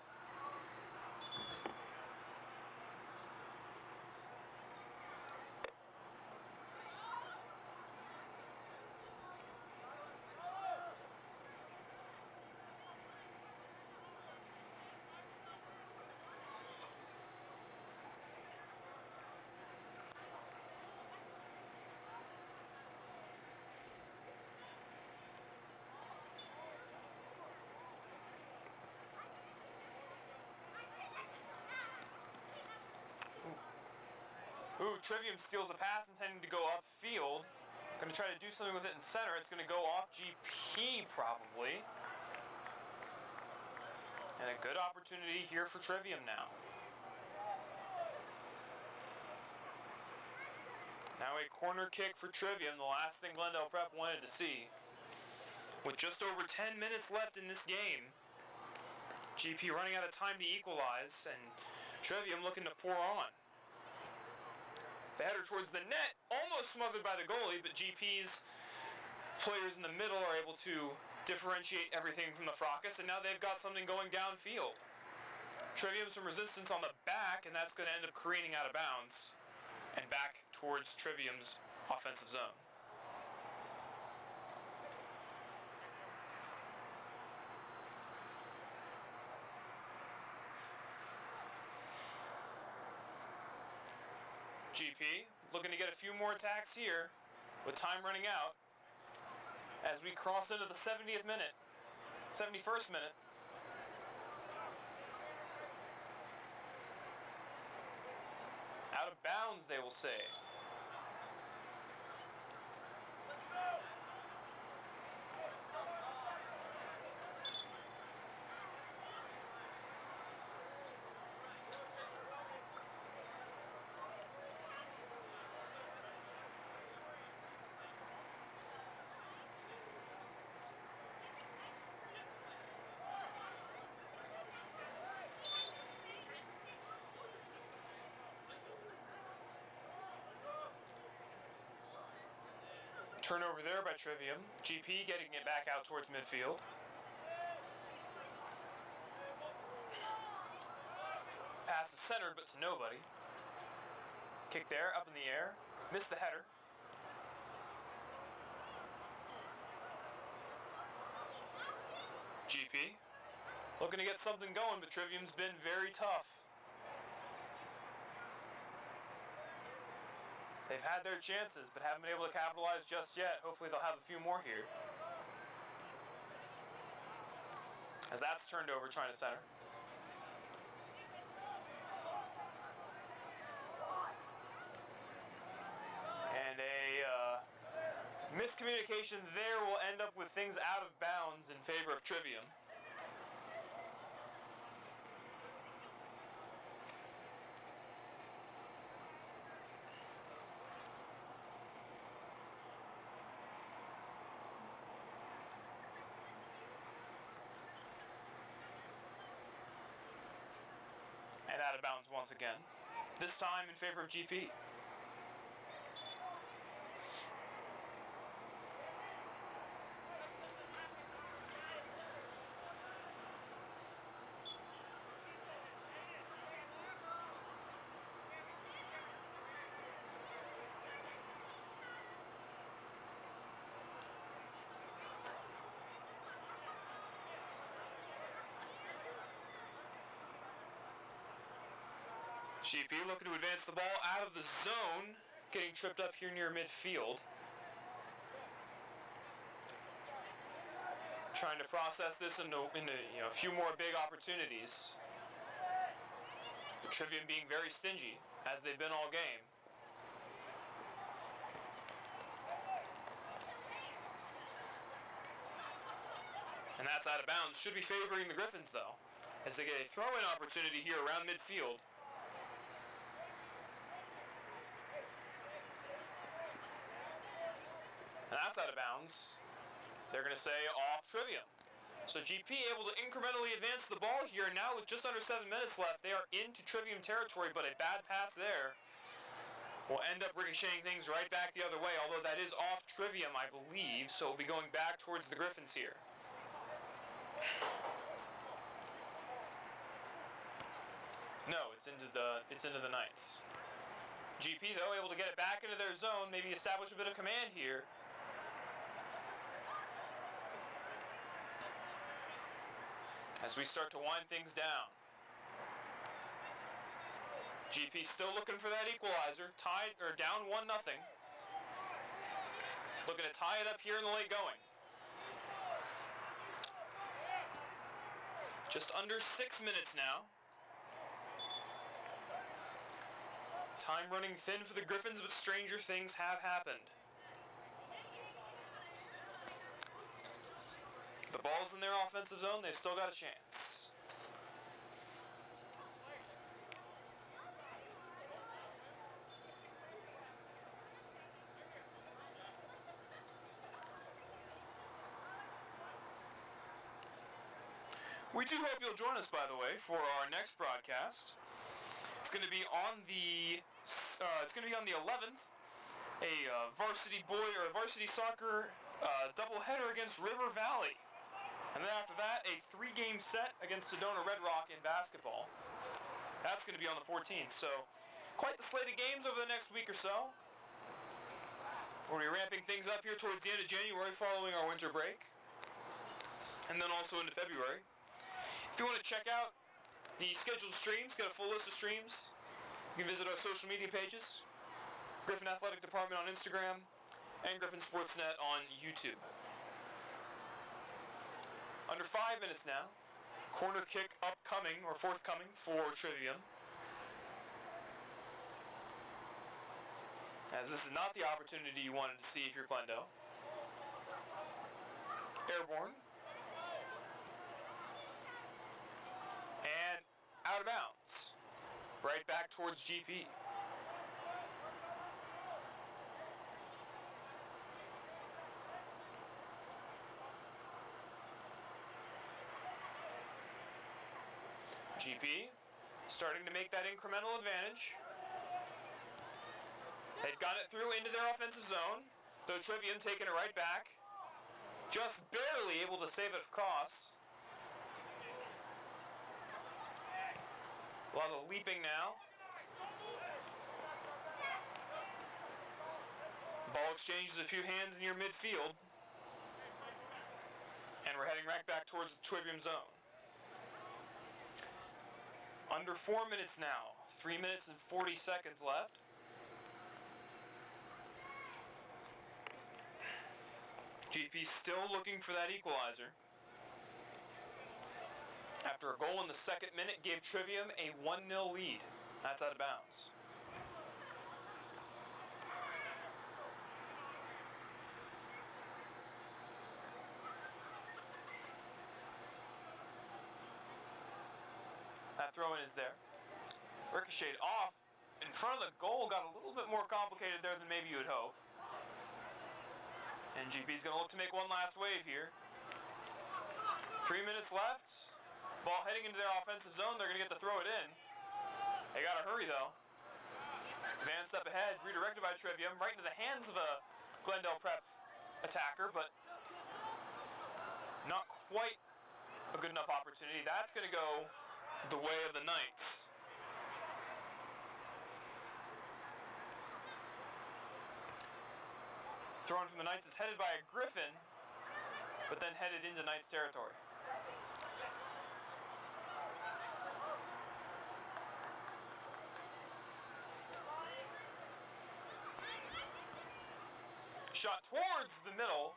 Ooh, Trivium steals a pass intending to go upfield. Going to try to do something with it in center. It's going to go off GP probably. And a good opportunity here for Trivium now. Now a corner kick for Trivium, the last thing Glendale Prep wanted to see. With just over 10 minutes left in this game, GP running out of time to equalize, and Trivium looking to pour on. The header towards the net, almost smothered by the goalie, but GP's players in the middle are able to differentiate everything from the fracas, and now they've got something going downfield. Trivium some resistance on the back, and that's going to end up careening out of bounds. and back towards Trivium's offensive zone. GP looking to get a few more attacks here with time running out as we cross into the 70th minute, 71st minute. Out of bounds, they will say. Turnover there by Trivium. GP getting it back out towards midfield. Pass is centered, but to nobody. Kick there, up in the air. Missed the header. GP looking to get something going, but Trivium's been very tough. They've had their chances, but haven't been able to capitalize just yet. Hopefully they'll have a few more here. As that's turned over, trying to center. And a miscommunication there will end up with things out of bounds in favor of Trivium. And out of bounds once again. This time in favor of GP. GP looking to advance the ball out of the zone, getting tripped up here near midfield. Trying to process this into a few more big opportunities. The Trivium being very stingy, as they've been all game. And that's out of bounds. Should be favoring the Griffins, though, as they get a throw-in opportunity here around midfield. And that's out of bounds. They're going to say off Trivium. So GP able to incrementally advance the ball here. Now with just under 7 minutes left, they are into Trivium territory, but a bad pass there will end up ricocheting things right back the other way, although that is off Trivium, I believe, so we'll be going back towards the Griffins here. No, it's into the Knights. GP, though, able to get it back into their zone, maybe establish a bit of command here. As we start to wind things down. GP still looking for that equalizer, tied or down 1-0. Looking to tie it up here in the late going. Just under 6 minutes now. Time running thin for the Griffins, but stranger things have happened. The ball's in their offensive zone, they've still got a chance. We do hope you'll join us, by the way, for our next broadcast. It's going to be on the 11th, a varsity soccer doubleheader against River Valley. And then after that, a 3-game set against Sedona Red Rock in basketball. That's going to be on the 14th. So Quite the slate of games over the next week or so. We'll be ramping things up here towards the end of January following our winter break. And then also into February. If you want to check out the scheduled streams, get a full list of streams, you can visit our social media pages, Griffin Athletic Department on Instagram, and Griffin Sportsnet on YouTube. Under 5 minutes now. Corner kick upcoming, or forthcoming, for Trivium. As this is not the opportunity you wanted to see if you're Glendale. Airborne. And out of bounds. Right back towards GP. GP starting to make that incremental advantage. They've got it through into their offensive zone, though Trivium taking it right back. Just barely able to save it across. A lot of leaping now. Ball exchanges a few hands in your midfield. And we're heading right back towards the Trivium zone. Under 4 minutes now. 3 minutes and 40 seconds left. GP still looking for that equalizer. After a goal in the second minute gave Trivium a 1-0 lead. That's out of bounds. That throw-in is there. Ricocheted off in front of the goal, got a little bit more complicated there than maybe you would hope. And GP's going to look to make one last wave here. 3 minutes left. Ball heading into their offensive zone. They're going to get to throw it in. They got to hurry though. Advanced up ahead, redirected by Trivium, right into the hands of a Glendale Prep attacker, but not quite a good enough opportunity. That's going to go the way of the Knights. Thrown from the Knights is headed by a Griffin, but then headed into Knights territory. Shot towards the middle.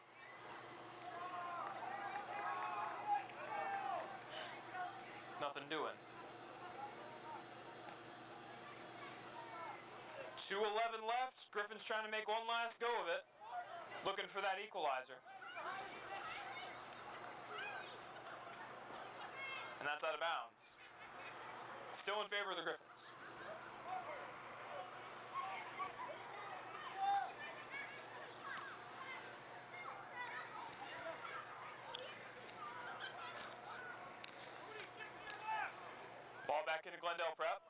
Nothing doing. 2:11 left. Griffins trying to make one last go of it. Looking for that equalizer. And that's out of bounds. Still in favor of the Griffins. Ball back into Glendale Prep.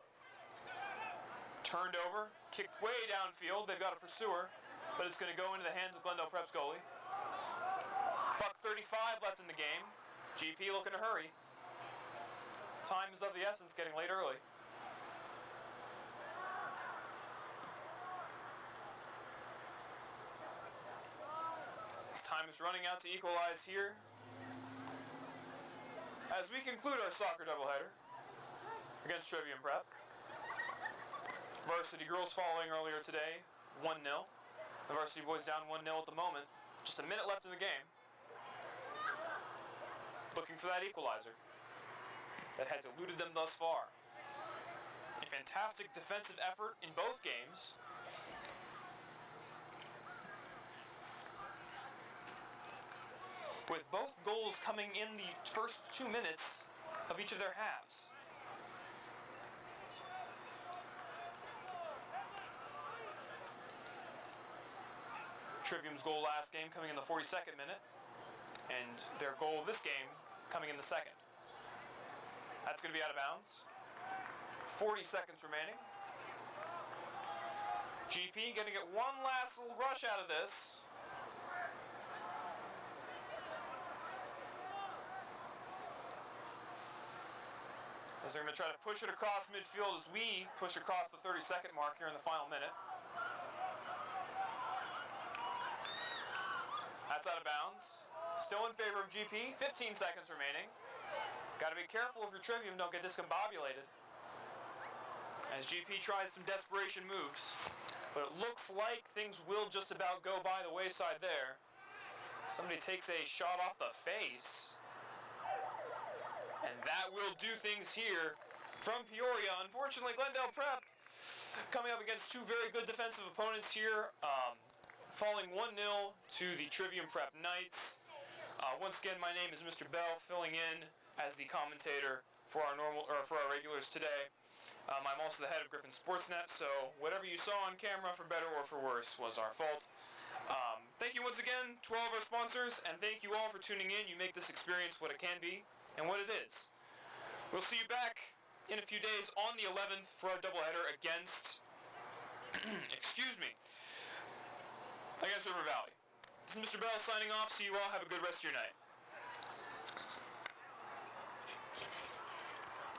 Turned over, kicked way downfield. They've got a pursuer, but it's going to go into the hands of Glendale Prep's goalie. Buck 35 left in the game. GP looking to hurry. Time is of the essence, getting late early. As time is running out to equalize here, as we conclude our soccer doubleheader against Trivium Prep. Varsity girls following earlier today, 1-0. The Varsity boys down 1-0 at the moment. Just a minute left in the game. Looking for that equalizer that has eluded them thus far. A fantastic defensive effort in both games. With both goals coming in the first 2 minutes of each of their halves. Trivium's goal last game coming in the 42nd minute, and their goal this game coming in the second. That's going to be out of bounds. 40 seconds remaining. GP going to get one last little rush out of this. as they're going to try to push it across midfield as we push across the 30-second mark here in the final minute. That's out of bounds. Still in favor of GP. 15 seconds remaining. Got to be careful if your Trivium don't get discombobulated, as GP tries some desperation moves. But it looks like things will just about go by the wayside there. Somebody takes a shot off the face. And that will do things here from Peoria. Unfortunately, Glendale Prep coming up against two very good defensive opponents here. Falling 1-0 to the Trivium Prep Knights. Once again, my name is Mr. Bell, filling in as the commentator for our regulars today. I'm also the head of Griffins Sportsnet, so whatever you saw on camera, for better or for worse, was our fault. Thank you once again to all of our sponsors, and thank you all for tuning in. You make this experience what it can be and what it is. We'll see you back in a few days on the 11th for our doubleheader against against River Valley. This is Mr. Bell signing off. See you all. Have a good rest of your night.